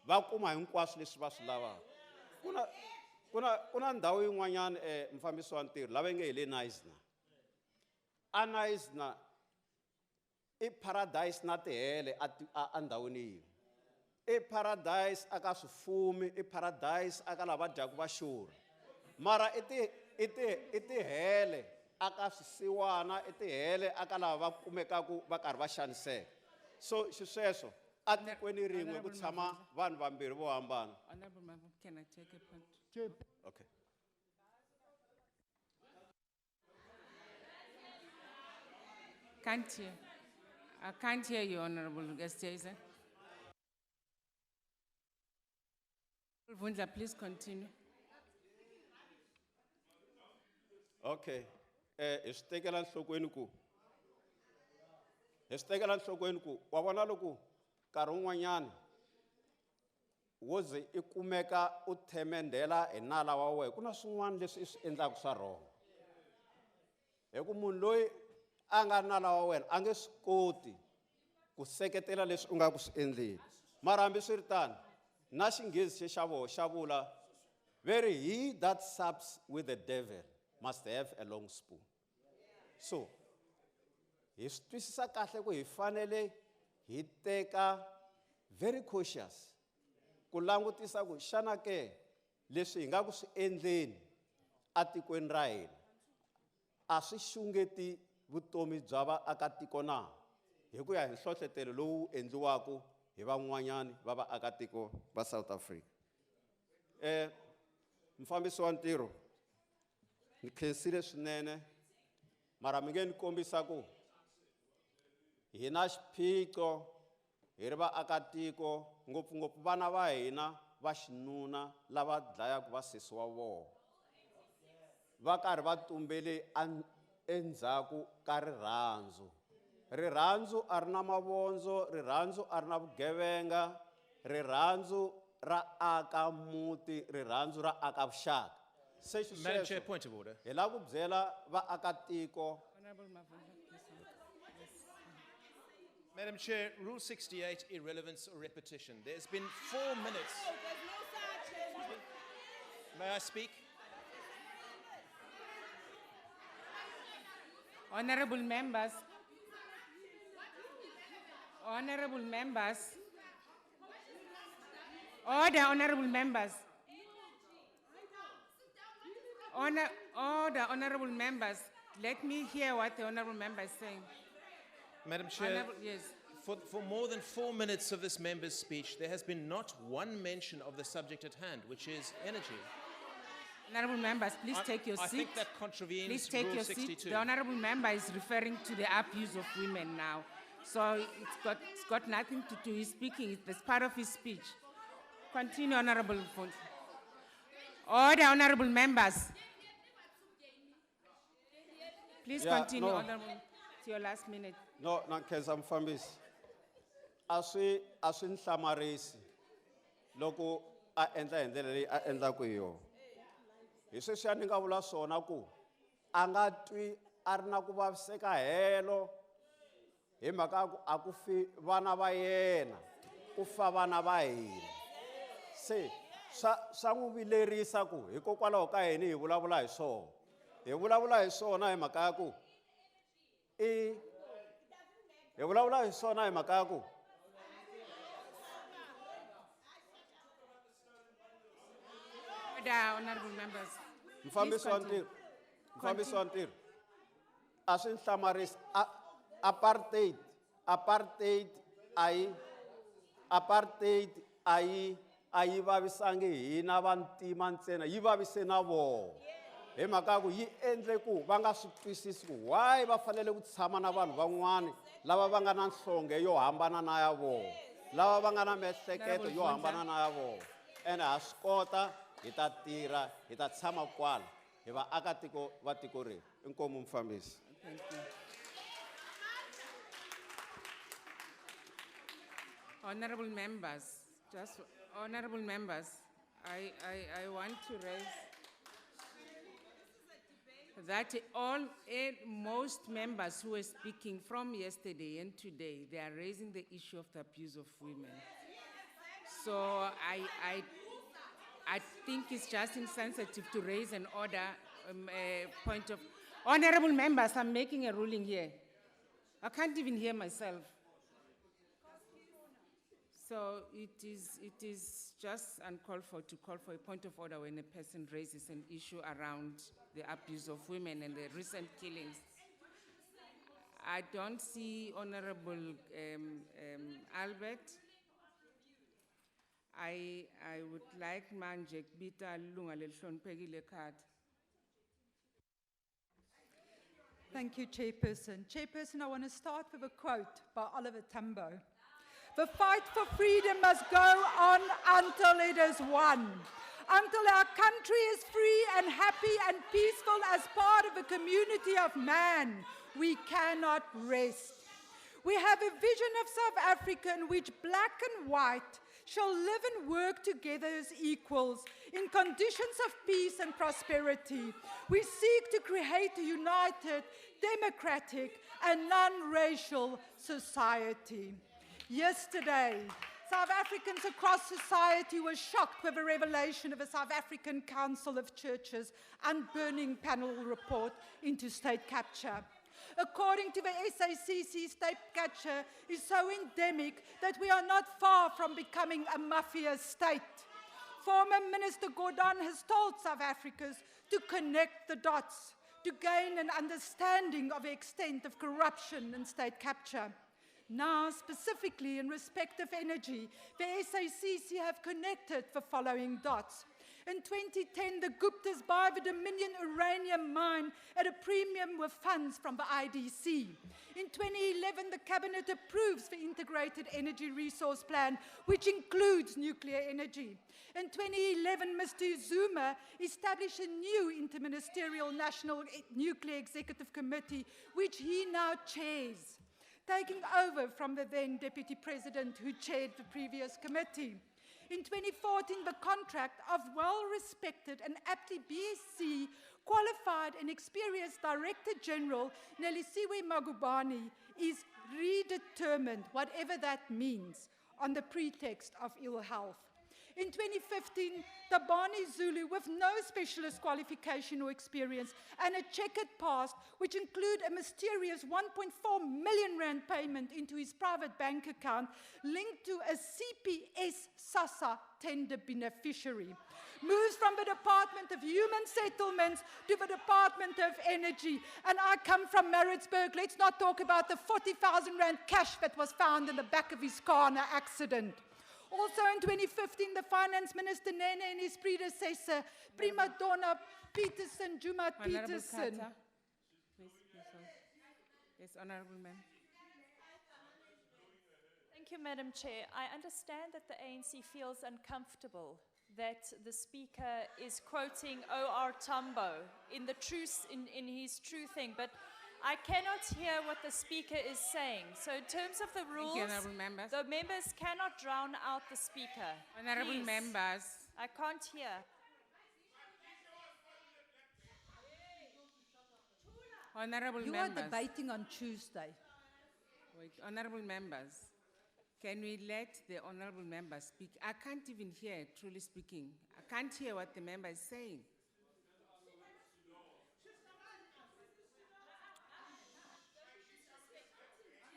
va kuma hinkwaswo leswi va swi lavaka. Ku na ndhawu yin'wanyana mfambisi wa ntirho lava nge hi le Naisna. A Naisna i paradise na tihele a ndhawini yin'we. I paradise aka swifumi, i paradise aka lava dyaka va xurha. Mara i tihele aka swisiwana, i tihele aka lava va kumekaku va karhi va xaniseka. So xisweswo a tikweni rin'we ku tshama vanhu vambirhi vo hambana. Honorable Member, can I take a point? Okay. Can't hear. I can't hear you, Honorable Gasteiza. Vundla, please continue. Okay. Hi swi tekela nhlokweni ku wa vona loko nkarhi wun'wanyana wo ze i kumeka u themendela hi nala wa wena ku na swin'wana leswi i swi endlaka swa wrong. Hi ku munhu loyi a nga nala wa wena a nge swi koti ku seketela leswi u nga ku swi endleni. Mara hambi swi ri tano na xinghezi xa vula very he that sups with the devil must have a long spoon. So hi swi twisisa kahle ku hi fanele hi teka very cautious ku langutisa ku xana ke leswi hi nga ku swi endleni atikweni ra hina a swi xungeti vutomi bya vaakatiko na hi ku ya hi nhlohlotelo lowu endliwaku hi van'wanyani va vaakatiko va South Africa. Mfambisi wa ntirho ni khensile swinene mara mi nge ni kombisa ku hi na xiphiqo hi ri vaakatiko ngopfungopfu vana va hina va xinuna lava dlayaka vasesi wa vona va karhi va tumbele endzhaku ka rirhandzu. Rirhandzu a ri na mavondzo, rirhandzu a ri na vugevenga, rirhandzu ra aka muti, rirhandzu ra aka vuxaka. Madam Chair, point of order. Hi la ku byela vaakatiko. Honorable Mavundla, please. Madam Chair, Rule 68, irrelevance or repetition. There's been 4 minutes. May I speak? Honorable members. Honorable members. Order, honorable members. Order, honorable members. Let me hear what the honorable member is saying. Madam Chair, Honorable, yes. for more than 4 minutes of this member's speech, there has been not one mention of the subject at hand, which is energy. Honorable members, please take your I seat. think that contravenes Please take Rule your 62. seat. The honorable member is referring to the abuse of women now. So it's got nothing to do. He's speaking, it's part of his speech. Continue, Honorable Fonsi. Order, honorable members. Please Yeah, continue, no. honorable, to your last minute. No, Nkhensa Mfambisi. Aswi nhlamarisi loko a endla hi ndlela leyi a endlaku hi yona. Hi sweswiya ni nga vula swona ku a nga twi a ri na ku vaviseka helo hi mhaka ya ku a ku fi vana va yena ku fa vana va hina. Se swa n'wi vilerisa ku hikokwalaho ka yini hi vulavula hi swona. Hi vulavula hi swona hi mhaka ya ku hi vulavula hi swona hi mhaka ya ku Order, honorable members. Mfambisi wa continue. ntirho, mfambisi wa ntirho, a swi nhlamarisi apartheid a yi vavisangi hina vantima ntsena yi vavise na vona. Hi mhaka ku yi endle ku va nga swi twisisi ku why va fanele ku tshama na vanhu van'wana lava va nga na nhlonge yo hambana na ya vona, lava va nga na miehleketo yo hambana na ya vona. Ene ha swi kota hi ta tirha hi ta tshama kwala hi vaakatiko va tiko reri. Inkomu mfambisi. Thank you. Honorable members, honorable members, I want to raise that most members who were speaking from yesterday and today, they are raising the issue of the abuse of women. So I think it's just insensitive to raise an order, point of... Honorable members, I'm making a ruling here. I can't even hear myself. So it is just uncalled for to call for a point of order when a person raises an issue around the abuse of women and the recent killings. I don't see Honorable Albert. I would like Manjek Bita Lunga Lelshon Peggy Lekat. Thank you, Chairperson. Chairperson, I want to start with a quote by Oliver Tambo. The fight for freedom must go on until it is won. Until our country is free and happy and peaceful as part of a community of man, we cannot rest. We have a vision of South Africa in which black and white shall live and work together as equals in conditions of peace and prosperity. We seek to create a united, democratic, and non-racial society. Yesterday, South Africans across society were shocked with the revelation of a South African Council of Churches unburning panel report into state capture. According to the SACC, state capture is so endemic that we are not far from becoming a mafia state. Former Minister Gordon has told South Africans to connect the dots, to gain an understanding of the extent of corruption and state capture. Now, specifically in respect of energy, the SACC have connected the following dots. In 2010, the Guptas buy the Dominion uranium mine at a premium with funds from the IDC. In 2011, the Cabinet approves the Integrated Energy Resource Plan, which includes nuclear energy. In 2011, Mr. Zuma established a new interministerial National Nuclear Executive Committee, which he now chairs, taking over from the then Deputy President who chaired the previous committee. In 2014, the contract of well-respected and aptly BSc qualified and experienced Director General Nelisiwe Magubane is redetermined, whatever that means, on the pretext of ill health. In 2015, Tabani Zulu, with no specialist qualification or experience, and a checkered past, which include a mysterious 1.4 million rand payment into his private bank account, linked to a CPS SASSA tender beneficiary, moves from the Department of Human Settlements to the Department of Energy. And I come from Maritzburg. Let's not talk about the 40,000 rand cash that was found in the back of his car in an accident. Also in 2015, the Finance Minister Nene and his predecessor, prima donna Peterson, Juma Honorable Peterson. Carter. Please, this one. Yes, Honorable Ma'am. Thank you, Madam Chair. I understand that the ANC feels uncomfortable that the Speaker is quoting O.R. Tambo in his true thing, but I cannot hear what the Speaker is saying. So in terms of the rules, Honourable members. the members cannot drown out the Speaker. Honourable Please. members. I can't hear. Honourable You members. are debating on Tuesday. Wait, honourable members, can we let the honourable member speak? I can't even hear, truly speaking. I can't hear what the member is saying.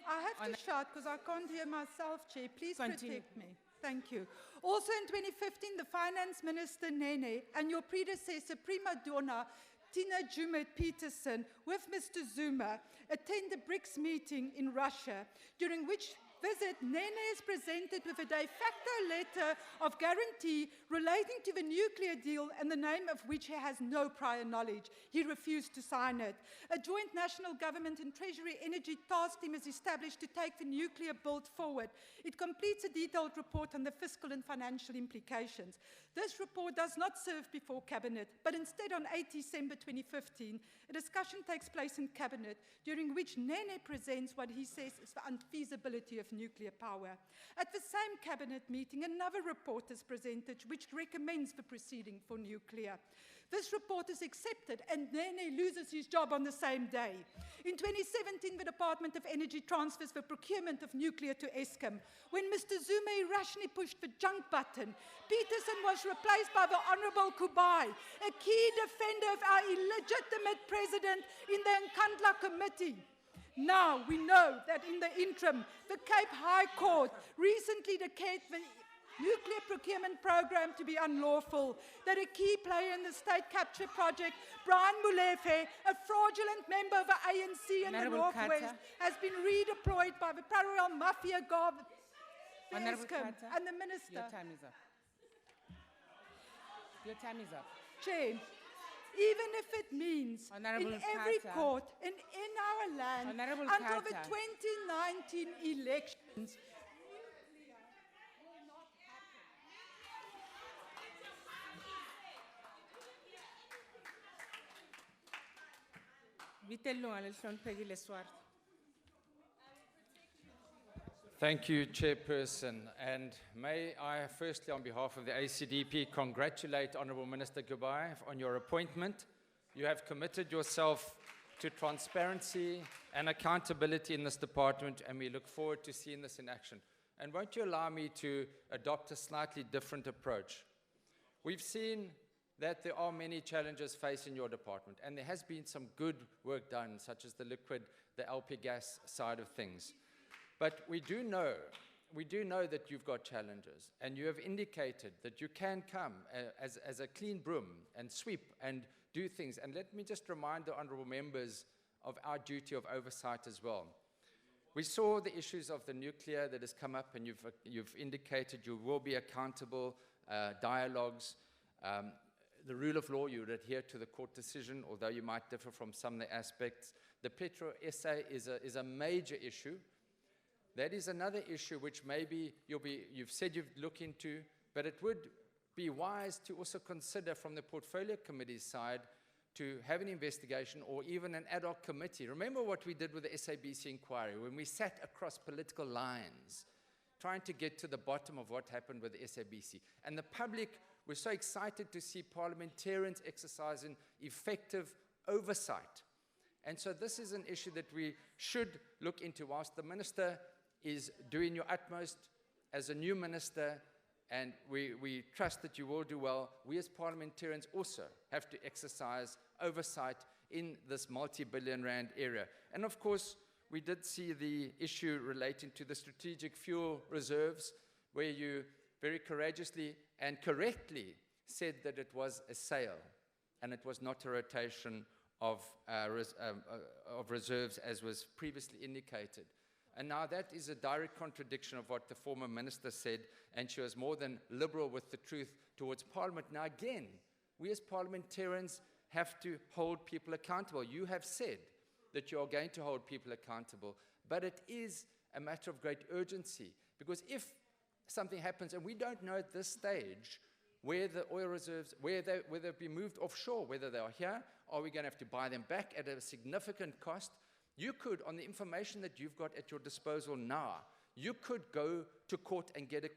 I have to shout because I can't hear myself, Chair. Please Continue. protect me. Thank you. Also in 2015, the Finance Minister Nene and your predecessor, prima donna Tina Jumet-Peterson, with Mr. Zuma, attend the BRICS meeting in Russia, during which visit Nene is presented with a de facto letter of guarantee relating to the nuclear deal and the name of which he has no prior knowledge. He refused to sign it. A joint national government and Treasury Energy task team is established to take the nuclear build forward. It completes a detailed report on the fiscal and financial implications. This report does not serve before Cabinet, but instead on 8 December 2015, a discussion takes place in Cabinet, during which Nene presents what he says is the unfeasibility of nuclear power. At the same Cabinet meeting, another report is presented which recommends the proceeding for nuclear. This report is accepted and Nene loses his job on the same day. In 2017, the Department of Energy transfers the procurement of nuclear to Eskom. When Mr. Zuma irrationally pushed the junk button, Peterson was replaced by the Honourable Kubai, a key defender of our illegitimate president in the Nkandla Committee. Now we know that in the interim, the Cape High Court recently declared the nuclear procurement program to be unlawful, that a key player in the state capture project, Brian Molefe, a fraudulent member of the ANC in the Honourable Northwest, Carter. has been redeployed by the parallel mafia guard, Honourable Eskom, Carter. and the minister. Your time is up. Your time is up. Chair, even if it means Honourable in every Carter. court and in our land Honourable until the Carter. 2019 elections, Thank you, Chairperson. And may I firstly, on behalf of the ACDP, congratulate Honourable Minister Gubai on your appointment. You have committed yourself to transparency and accountability in this department, and we look forward to seeing this in action. And won't you allow me to adopt a slightly different approach? We've seen that there are many challenges facing your department, and there has been some good work done, such as the liquid, the LP gas side of things. But we do know that you've got challenges, and you have indicated that you can come as a clean broom and sweep and do things. And let me just remind the honourable members of our duty of oversight as well. We saw the issues of the nuclear that has come up, and you've indicated you will be accountable, dialogues, the rule of law, you would adhere to the court decision, although you might differ from some of the aspects. The Petro SA is a major issue. That is another issue which maybe you've said you'd look into, but it would be wise to also consider from the portfolio committee side to have an investigation or even an ad hoc committee. Remember what we did with the SABC inquiry when we sat across political lines trying to get to the bottom of what happened with the SABC. And the public was so excited to see parliamentarians exercising effective oversight. And so this is an issue that we should look into. Whilst the minister is doing your utmost as a new minister, and we trust that you will do well, we as parliamentarians also have to exercise oversight in this multi-billion rand area. And of course, we did see the issue relating to the strategic fuel reserves, where you very courageously and correctly said that it was a sale and it was not a rotation of reserves as was previously indicated. And now that is a direct contradiction of what the former minister said, and she was more than liberal with the truth towards Parliament. Now again, we as parliamentarians have to hold people accountable. You have said that you are going to hold people accountable, but it is a matter of great urgency, because if something happens, and we don't know at this stage where the oil reserves, whether they've been moved offshore, whether they are here, are we going to have to buy them back at a significant cost? You could, on the information that you've got at your disposal now, you could go to court and get a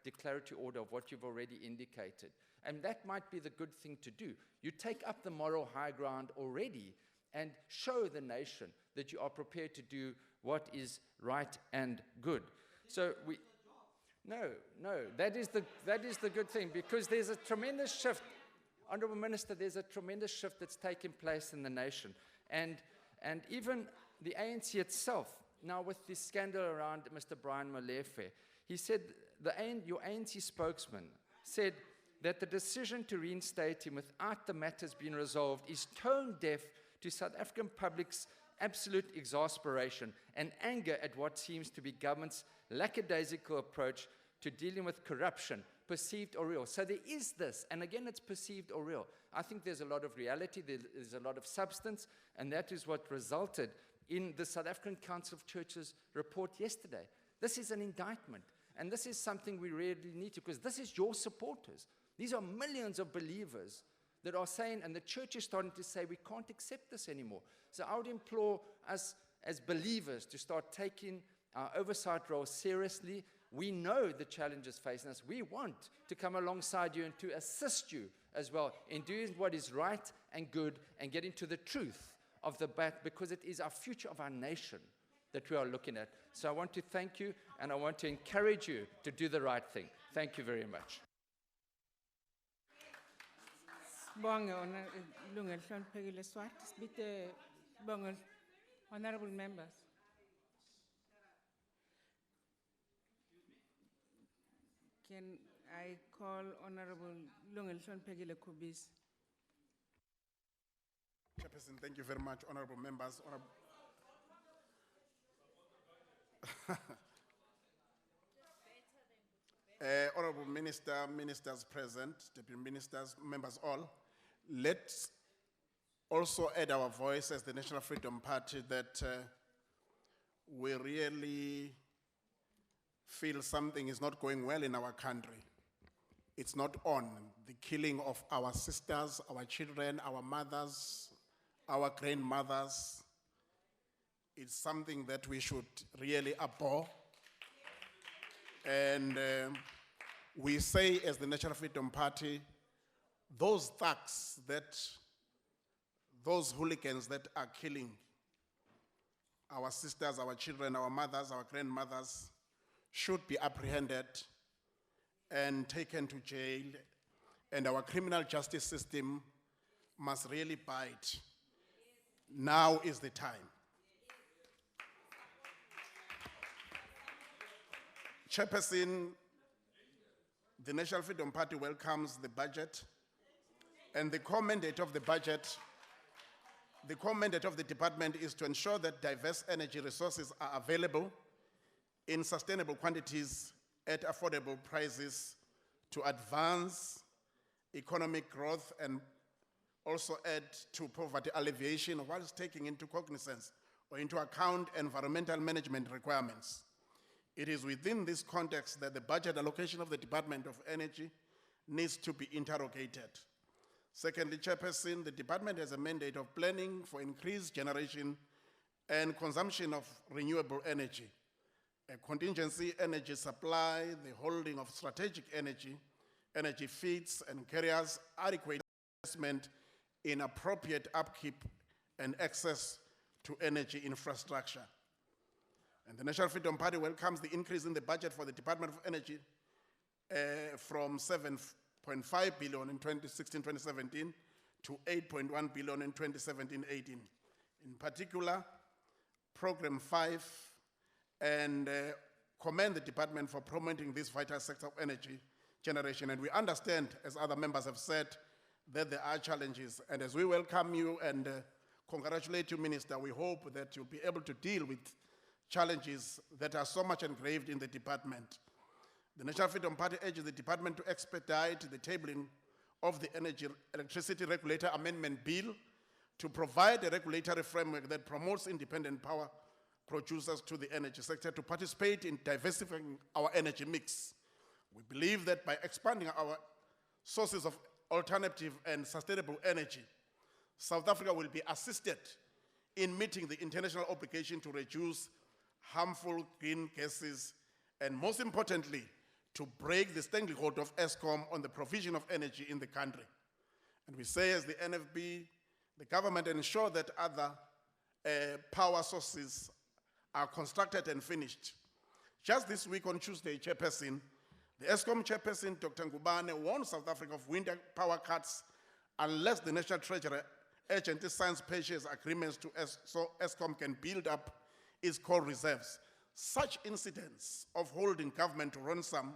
declaratory order of what you've already indicated. And that might be the good thing to do. You take up the moral high ground already and show the nation that you are prepared to do what is right and good. So no, that is the good thing, because there's a tremendous shift. Honourable Minister, there's a tremendous shift that's taking place in the nation. And even the ANC itself, now with this scandal around Mr. Brian Molefe, he said, your ANC spokesman said that the decision to reinstate him without the matters being resolved is tone deaf to South African public's absolute exasperation and anger at what seems to be government's lackadaisical approach to dealing with corruption, perceived or real. So there is this, and again, it's perceived or real. I think there's a lot of reality, there's a lot of substance, and that is what resulted in the South African Council of Churches report yesterday. This is an indictment, and this is something we really need to, because this is your supporters. These are millions of believers that are saying, and the church is starting to say, we can't accept this anymore. So I would implore us as believers to start taking our oversight role seriously. We know the challenges facing us. We want to come alongside you and to assist you as well in doing what is right and good and getting to the truth of the battle, because it is our future of our nation that we are looking at. So I want to thank you, and I want to encourage you to do the right thing. Thank you very much. Honorable members. Can I call Honorable Lungelshon Pegile Kubis? Chairperson, thank you very much, honorable members. Honorable Minister, ministers present, deputy ministers, members all, let's also add our voice as the National Freedom Party that we really feel something is not going well in our country. It's not on. The killing of our sisters, our children, our mothers, our grandmothers, it's something that we should really abhor. And we say as the National Freedom Party, those thugs, those hooligans that are killing our sisters, our children, our mothers, our grandmothers, should be apprehended and taken to jail, and our criminal justice system must really bite. Now is the time. Chairperson, the National Freedom Party welcomes the budget, and the core mandate of the budget, the core mandate of the department is to ensure that diverse energy resources are available in sustainable quantities at affordable prices to advance economic growth and also add to poverty alleviation whilst taking into cognizance or into account environmental management requirements. It is within this context that the budget allocation of the Department of Energy needs to be interrogated. Secondly, Chairperson, the department has a mandate of planning for increased generation and consumption of renewable energy, a contingency energy supply, the holding of strategic energy feeds and carriers, adequate investment in appropriate upkeep and access to energy infrastructure. And the National Freedom Party welcomes the increase in the budget for the Department of Energy from 7.5 billion in 2016-2017 to 8.1 billion in 2017-18. In particular, Program 5, and commend the department for promoting this vital sector of energy generation. And we understand, as other members have said, that there are challenges. And as we welcome you and congratulate you, Minister, we hope that you'll be able to deal with challenges that are so much engraved in the department. The National Freedom Party urges the department to expedite the tabling of the Electricity Regulator Amendment Bill to provide a regulatory framework that promotes independent power producers to the energy sector to participate in diversifying our energy mix. We believe that by expanding our sources of alternative and sustainable energy, South Africa will be assisted in meeting the international obligation to reduce harmful green gases, and most importantly, to break the stranglehold of ESCOM on the provision of energy in the country. And we say as the NFB, the government ensure that other power sources are constructed and finished. Just this week on Tuesday, Chairperson, the ESCOM Chairperson, Dr. Ngubane, warned South Africa of winter power cuts unless the National Treasury urgently signs purchase agreements so ESCOM can build up its core reserves. Such incidents of holding government to ransom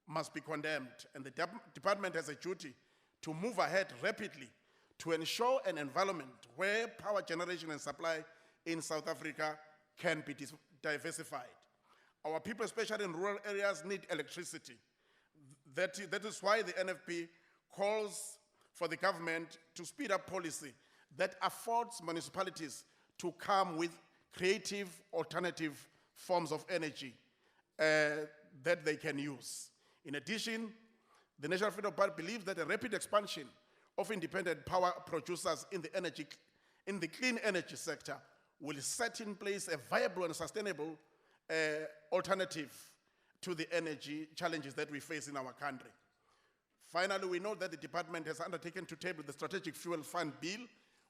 must be condemned, and the department has a duty to move ahead rapidly to ensure an environment where power generation and supply in South Africa can be diversified. Our people, especially in rural areas, need electricity. That is why the NFP calls for the government to speed up policy that affords municipalities to come with creative alternative forms of energy that they can use. In addition, the National Freedom Party believes that a rapid expansion of independent power producers in the clean energy sector will set in place a viable and sustainable alternative to the energy challenges that we face in our country. Finally, we know that the department has undertaken to table the Strategic Fuel Fund Bill,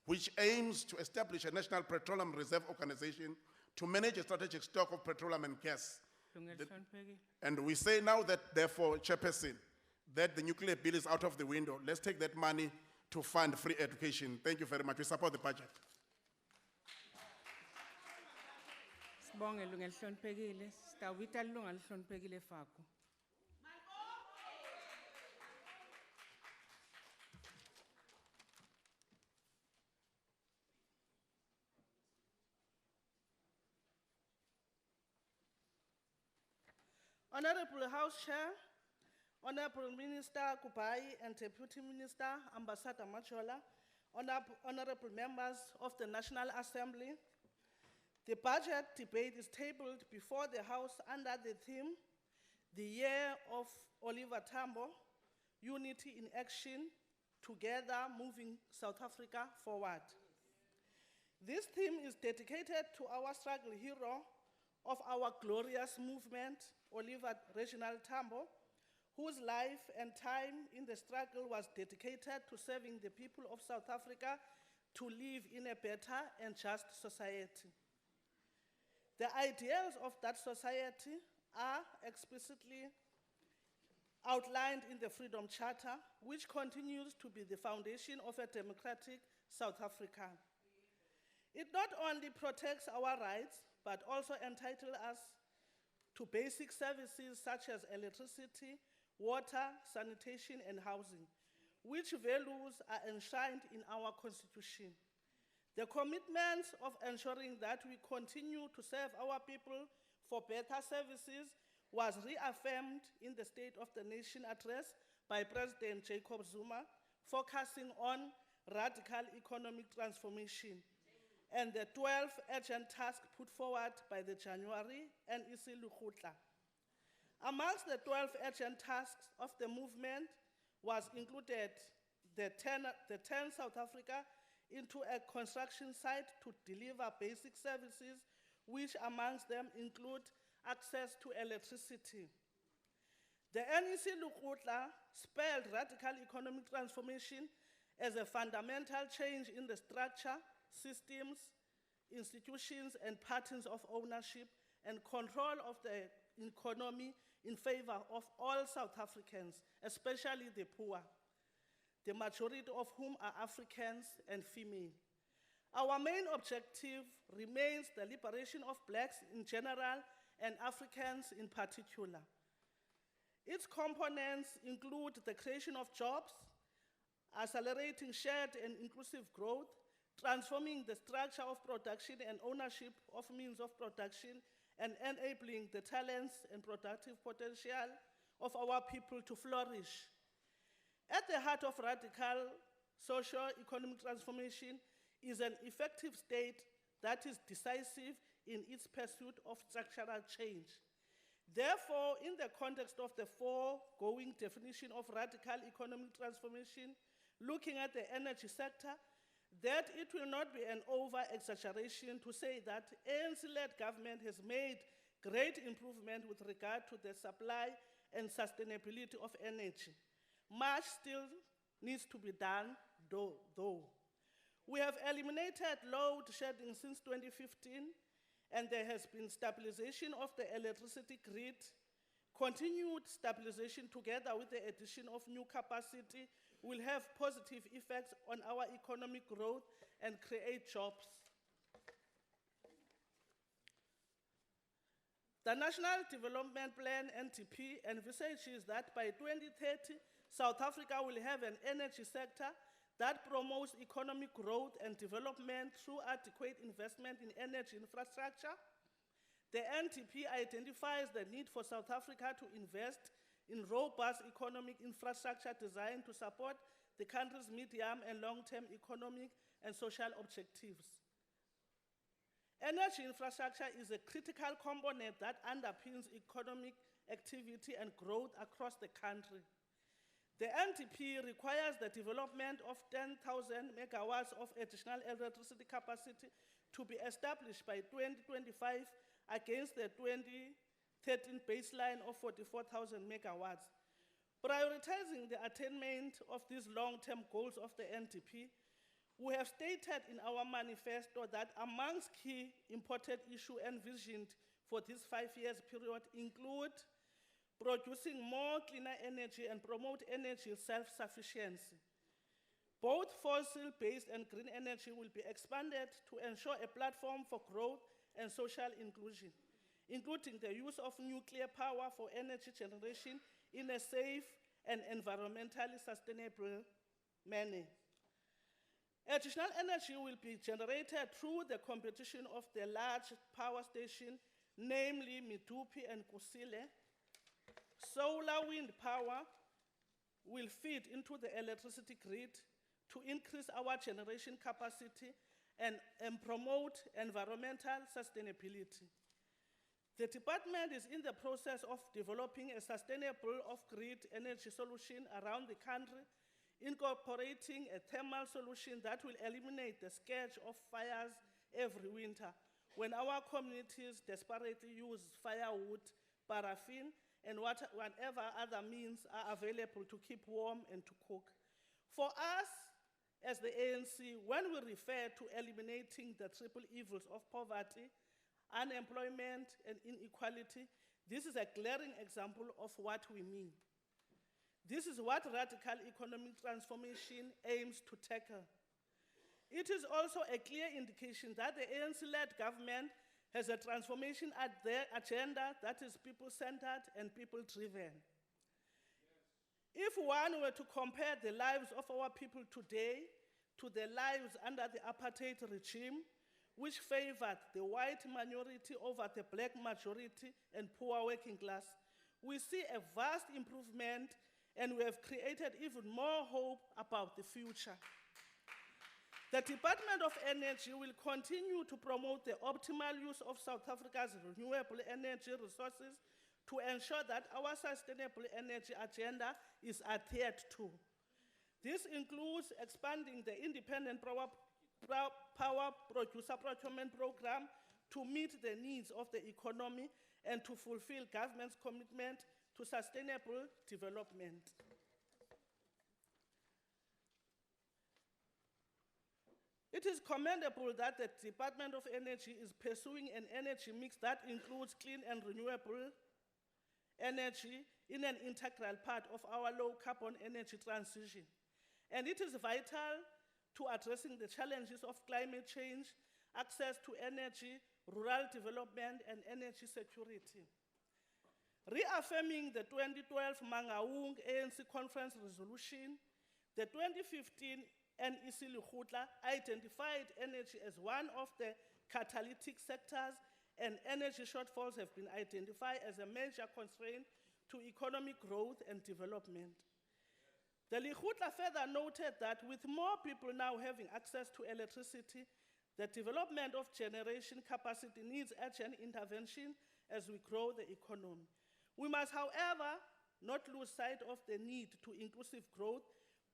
which aims to establish a National Petroleum Reserve Organization to manage a strategic stock of petroleum and gas. And we say now that, therefore, Chairperson, that the nuclear bill is out of the window. Let's take that money to fund free education. Thank you very much. We support the budget. Sibonge lunga lihloniphekile. Sitawita lunga lihloniphekile Faku. Honorable House Chair, Honorable Minister Kubai and Deputy Minister Ambassador Machola, honorable members of the National Assembly, the budget debate is tabled before the House under the theme, The Year of Oliver Tambo, Unity in Action, Together Moving South Africa Forward. This theme is dedicated to our struggle hero of our glorious movement, Oliver Reginald Tambo, whose life and time in the struggle was dedicated to serving the people of South Africa to live in a better and just society. The ideals of that society are explicitly outlined in the Freedom Charter, which continues to be the foundation of a democratic South Africa. It not only protects our rights, but also entitles us to basic services such as electricity, water, sanitation, and housing, which values are enshrined in our Constitution. The commitment of ensuring that we continue to serve our people for better services was reaffirmed in the State of the Nation address by President Jacob Zuma, focusing on radical economic transformation, and the 12 urgent tasks put forward by the January NEC Lukhutla. Amongst the 12 urgent tasks of the movement was included the 10 South Africa into a construction site to deliver basic services, which amongst them include access to electricity. The NEC Lukhutla spelled radical economic transformation as a fundamental change in the structure, systems, institutions, and patterns of ownership and control of the economy in favor of all South Africans, especially the poor, the majority of whom are Africans and female. Our main objective remains the liberation of blacks in general and Africans in particular. Its components include the creation of jobs, accelerating shared and inclusive growth, transforming the structure of production and ownership of means of production, and enabling the talents and productive potential of our people to flourish. At the heart of radical socio-economic transformation is an effective state that is decisive in its pursuit of structural change. Therefore, in the context of the foregoing definition of radical economic transformation, looking at the energy sector, that it will not be an over-exaggeration to say that ANC-led government has made great improvement with regard to the supply and sustainability of energy. Much still needs to be done, though. We have eliminated load shedding since 2015, and there has been stabilization of the electricity grid, continued stabilization together with the addition of new capacity will have positive effects on our economic growth and create jobs. The National Development Plan, NDP, envisages that by 2030, South Africa will have an energy sector that promotes economic growth and development through adequate investment in energy infrastructure. The NDP identifies the need for South Africa to invest in robust economic infrastructure designed to support the country's medium and long-term economic and social objectives. Energy infrastructure is a critical component that underpins economic activity and growth across the country. The NDP requires the development of 10,000 megawatts of additional electricity capacity to be established by 2025 against the 2013 baseline of 44,000 megawatts. Prioritizing the attainment of these long-term goals of the NDP, we have stated in our manifesto that amongst key important issues envisioned for this 5 years period include producing more cleaner energy and promote energy self-sufficiency. Both fossil-based and green energy will be expanded to ensure a platform for growth and social inclusion, including the use of nuclear power for energy generation in a safe and environmentally sustainable manner. Additional energy will be generated through the competition of the large power station, namely Medupi and Kusile. Solar wind power will feed into the electricity grid to increase our generation capacity and promote environmental sustainability. The department is in the process of developing a sustainable off-grid energy solution around the country, incorporating a thermal solution that will eliminate the scourge of fires every winter when our communities desperately use firewood, paraffin, and whatever other means are available to keep warm and to cook. For us, as the ANC, when we refer to eliminating the triple evils of poverty, unemployment, and inequality, this is a glaring example of what we mean. This is what radical economic transformation aims to tackle. It is also a clear indication that the ANC-led government has a transformation at their agenda that is people-centered and people-driven. If one were to compare the lives of our people today to the lives under the apartheid regime, which favored the white minority over the black majority and poor working class, we see a vast improvement, and we have created even more hope about the future. The Department of Energy will continue to promote the optimal use of South Africa's renewable energy resources to ensure that our sustainable energy agenda is adhered to. This includes expanding the independent power producer procurement program to meet the needs of the economy and to fulfill government's commitment to sustainable development. It is commendable that the Department of Energy is pursuing an energy mix that includes clean and renewable energy in an integral part of our low-carbon energy transition. And it is vital to addressing the challenges of climate change, access to energy, rural development, and energy security. Reaffirming the 2012 Mangaung ANC Conference resolution, the 2015 NEC Lekgotla identified energy as one of the catalytic sectors and energy shortfalls have been identified as a major constraint to economic growth and development. The Lekgotla further noted that with more people now having access to electricity, the development of generation capacity needs urgent intervention as we grow the economy. We must, however, not lose sight of the need to inclusive growth,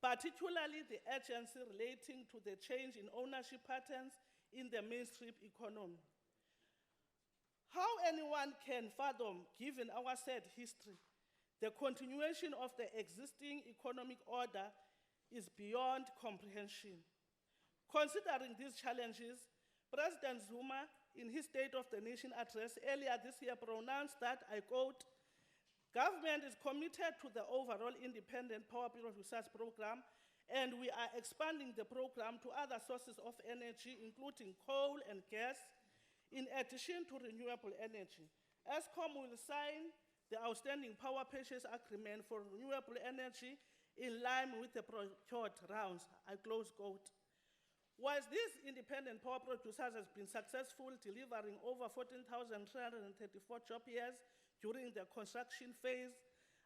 particularly the urgency relating to the change in ownership patterns in the mainstream economy. How anyone can fathom, given our sad history, the continuation of the existing economic order is beyond comprehension. Considering these challenges, President Zuma, in his State of the Nation address earlier this year, pronounced that, I quote, "Government is committed to the overall independent power producers program, and we are expanding the program to other sources of energy, including coal and gas, in addition to renewable energy. ESCOM will sign the outstanding power purchase agreement for renewable energy in line with the procured rounds," I close quote. Whilst these independent power producers has been successful, delivering over 14,334 job years during the construction phase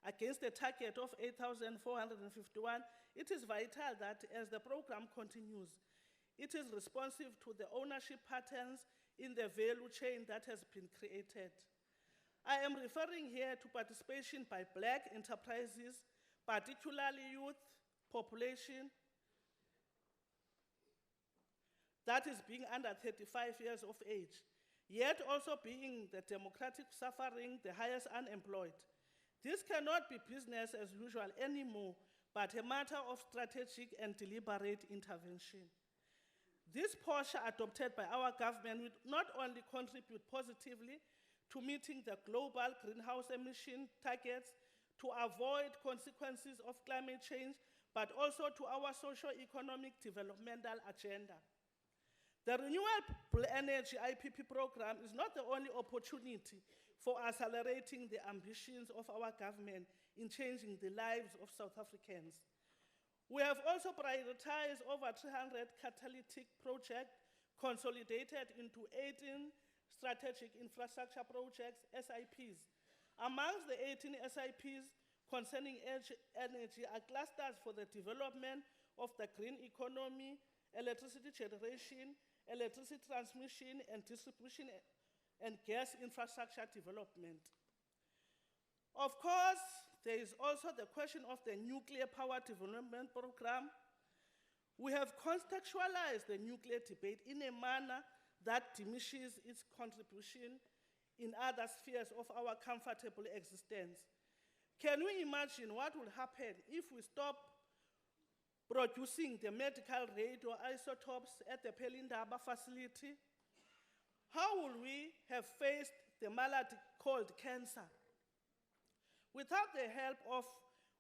against a target of 8,451, it is vital that as the program continues, it is responsive to the ownership patterns in the value chain that has been created. I am referring here to participation by Black enterprises, particularly youth population that is being under 35 years of age, yet also being the democratic suffering, the highest unemployed. This cannot be business as usual anymore, but a matter of strategic and deliberate intervention. This posture adopted by our government will not only contribute positively to meeting the global greenhouse emission targets to avoid consequences of climate change, but also to our socio-economic developmental agenda. The Renewable Energy IPP program is not the only opportunity for accelerating the ambitions of our government in changing the lives of South Africans. We have also prioritized over 300 catalytic projects consolidated into 18 strategic infrastructure projects, SIPs. Amongst the 18 SIPs concerning energy are clusters for the development of the green economy, electricity generation, electricity transmission and distribution, and gas infrastructure development. Of course, there is also the question of the nuclear power development program. We have contextualized the nuclear debate in a manner that diminishes its contribution in other spheres of our comfortable existence. Can we imagine what will happen if we stop producing the medical radioisotopes at the Pelindaba facility? How will we have faced the malady called cancer? Without the help of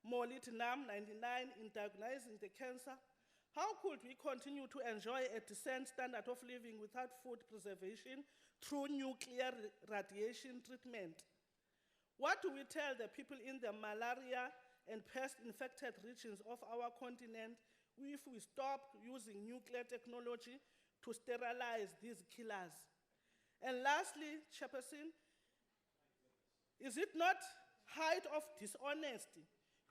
molybdenum-99 in diagnosing the cancer, how could we continue to enjoy a decent standard of living without food preservation through nuclear radiation treatment? What do we tell the people in the malaria and pest-infected regions of our continent if we stop using nuclear technology to sterilize these killers? And lastly, Chairperson, is it not height of dishonesty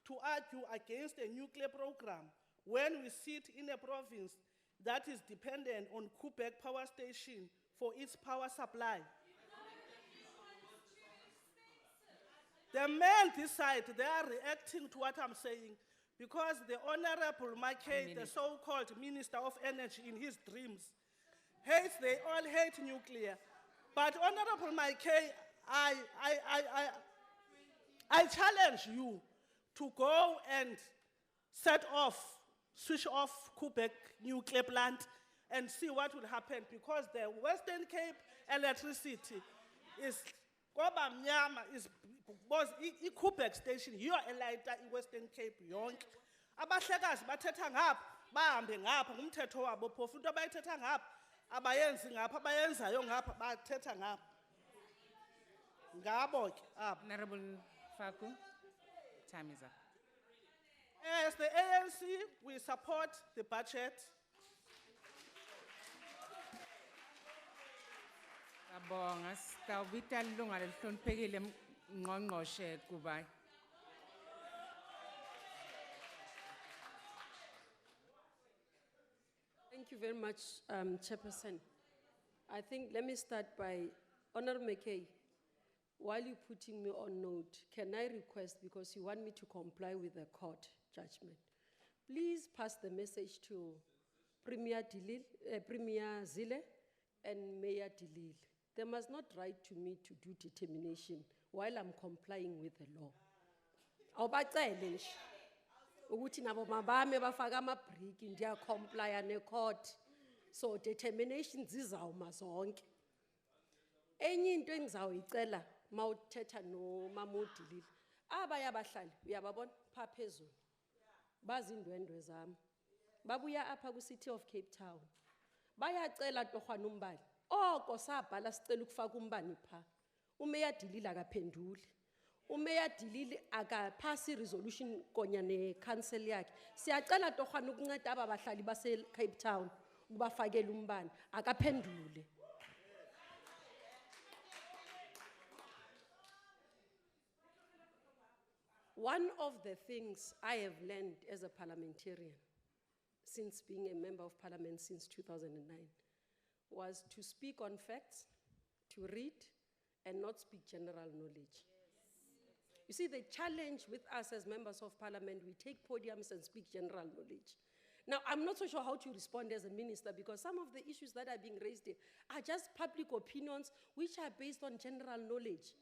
to argue against a nuclear program when we sit in a province that is dependent on Koeberg Power Station for its power supply? The men this side, they are reacting to what I'm saying because the Honorable Mackay, the so-called Minister of Energy in his dreams, hates, they all hate nuclear. But Honorable Mackay, I challenge you to go and switch off Koeberg nuclear plant and see what will happen, because the Western Cape electricity is because i-Koeberg station yiyo elayita i-Western Cape yonke. Abahlekazi bathetha ngapha bahambe ngapha ngumthetho wabo, phofu into abayithetha ngapha abayenzi ngapha, abayenzayo ngapha bathetha ngapha. Ngabo ke apha. Honorable Faku, time is up. As the ANC, we support the budget. Abonga, sitawubita ilunga lelihloniphekile Ngqongqoshe Kubai. Thank you very much, Chairperson. I think, let me start by, Honorable McKay, while you're putting me on note, can I request, because you want me to comply with the court judgment, please pass the message to Premier Zille and Mayor Dilil. They must not write to me to do determination while I'm complying with the law. Awubacele nje ukuthi nabo mabame bafaka ama-brick ndiya comply ne-court, so determination zizawuma zonke. Enye into engizawuyicela mawuthetha nomama uDilile, abaya abahlali uyababona pha phezulu bazindwendwe zami, babuya apha ku-City of Cape Town, bayacela torhwana umbani, oko sabhala sicela ukufaka umbani pha. Umeya Dilile akaphenduli, umeya Dilile akaphasi resolution konya ne-council yakhe. Siyacela torhwana ukunceda aba bahlali base-Cape Town ukubafakela umbani, akaphendule. One of the things I have learned as a parliamentarian, since being a member of parliament since 2009, was to speak on facts, to read, and not speak general knowledge. You see, the challenge with us as members of parliament, we take podiums and speak general knowledge. Now, I'm not so sure how to respond as a minister, because some of the issues that are being raised here are just public opinions which are based on general knowledge.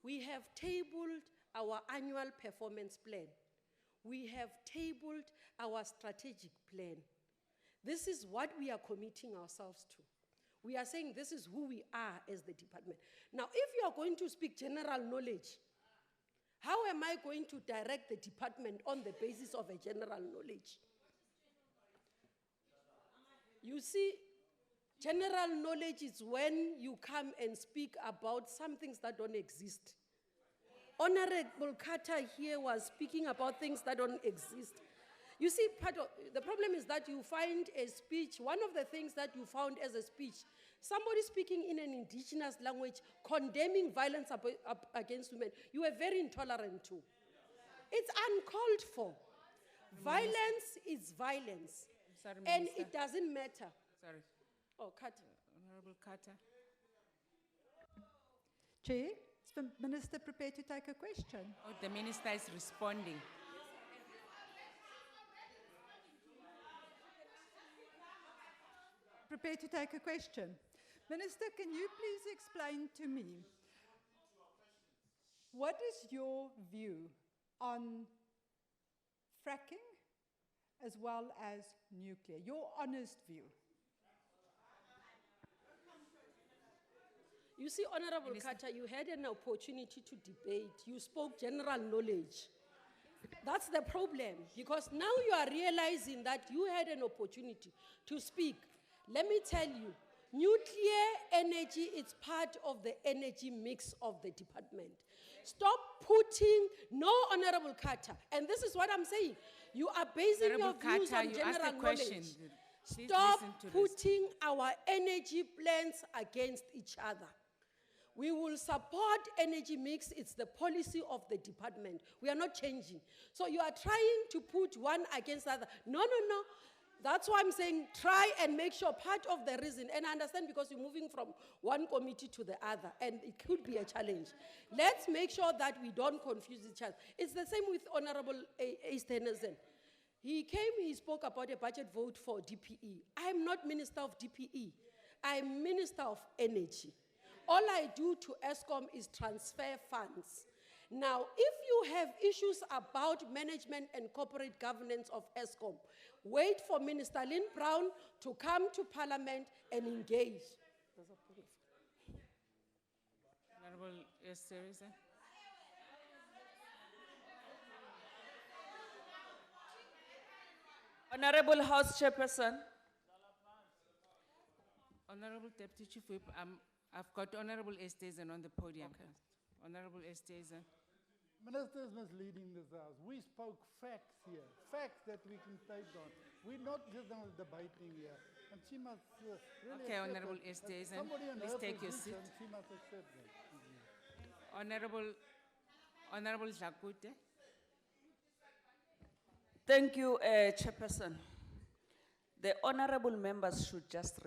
We have tabled our annual performance plan. We have tabled our strategic plan. This is what we are committing ourselves to. We are saying this is who we are as the department. Now, if you are going to speak general knowledge, how am I going to direct the department on the basis of a general knowledge? You see, general knowledge is when you come and speak about some things that don't exist. Honorable Carter here was speaking about things that don't exist. You see, part of the problem is that you find a speech, one of the things that you found as a speech, somebody speaking in an indigenous language, condemning violence against women, you were very intolerant to. It's uncalled for. Violence is violence. Sorry, and Minister. it doesn't matter. Sorry. Oh, Carter. Honorable Carter. Chair, is the Minister prepared to take a question? Oh, the Minister is responding. Prepared to take a question. Minister, can you please explain to me, what is your view on fracking as well as nuclear? Your honest view. You see, Honorable Carter, you had an opportunity to debate. You spoke general knowledge. That's the problem, because now you are realizing that you had an opportunity to speak. Let me tell you, nuclear energy is part of the energy mix of the department. Stop putting, no, Honorable Carter, and this is what I'm saying. You are basing Honorable your views Carter, on you asked general a question. knowledge. Please Stop listen to this. putting our energy plans against each other. We will support energy mix. It's the policy of the department. We are not changing. So you are trying to put one against the other. No, no, no. That's why I'm saying try and make sure part of the reason, and I understand because you're moving from one committee to the other, and it could be a challenge. Let's make sure that we don't confuse each other. It's the same with Honorable Easternerson. He came, he spoke about a budget vote for DPE. I'm not Minister of DPE. I'm Minister of Energy. All I do to ESCOM is transfer funds. Now, if you have issues about management and corporate governance of ESCOM, wait for Minister Lynn Brown to come to Parliament and engage. Honorable Easternerson. Honorable House Chairperson. Honorable Deputy Chief Whip, I've got Honorable Easternerson on the podium. Okay. Honorable Easternerson. Minister is misleading this house. We spoke facts here, facts that we can take on. We're not just debating here. And she must really Okay, accept Honorable that. As Esterhazy, somebody in please her take your position, seat. she must accept that. Honorable Zakute. Thank you, Chairperson. The honorable members should just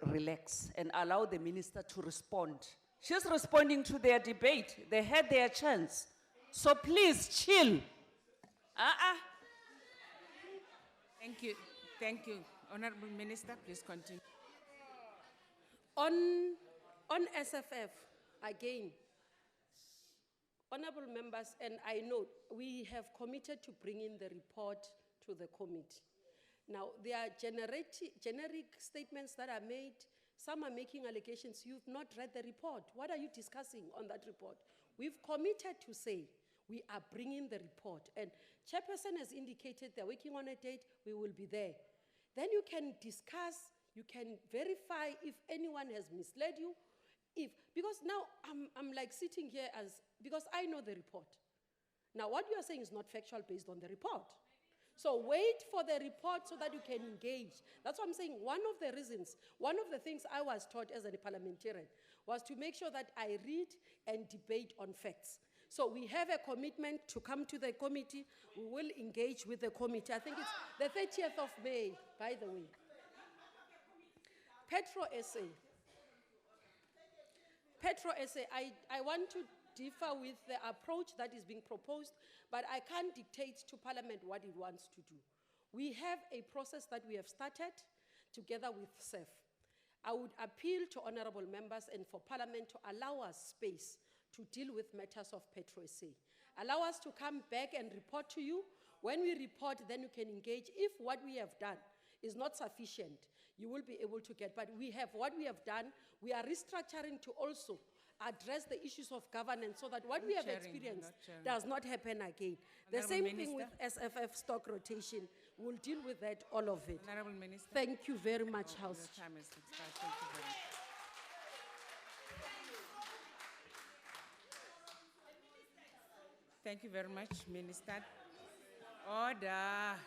relax and allow the minister to respond. She's responding to their debate. They had their chance. So please chill. Thank you. Honorable Minister, please continue. On SFF, again, honorable members, and I know we have committed to bring in the report to the committee. Now, there are generic statements that are made. Some are making allegations. You've not read the report. What are you discussing on that report? We've committed to say we are bringing the report. And Chairperson has indicated they're working on a date. We will be there. Then you can discuss, you can verify if anyone has misled you. Because now I'm like sitting here because I know the report. Now, what you are saying is not factual based on the report. So wait for the report so that you can engage. That's what I'm saying. One of the reasons, one of the things I was taught as a parliamentarian was to make sure that I read and debate on facts. So we have a commitment to come to the committee. We will engage with the committee. I think it's the 30th of May, by the way. Petro SA. I want to differ with the approach that is being proposed, but I can't dictate to Parliament what it wants to do. We have a process that we have started together with SEF. I would appeal to honorable members and for Parliament to allow us space to deal with matters of Petro SA. Allow us to come back and report to you. When we report, then you can engage. If what we have done is not sufficient, you will be able to get. But we have what we have done. We are restructuring to also address the issues of governance so that what we have experienced does not happen again. The same thing with SFF stock rotation. We'll deal with that, all of it. Honorable Minister. Thank you very much, House Chair. Your time has expired. Thank you very much. Thank you very much, Minister. Order.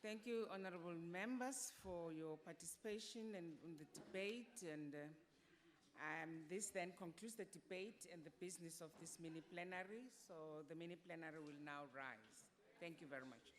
Thank you, honorable members, for your participation in the debate. And this then concludes the debate and the business of this mini plenary. So the mini plenary will now rise. Thank you very much.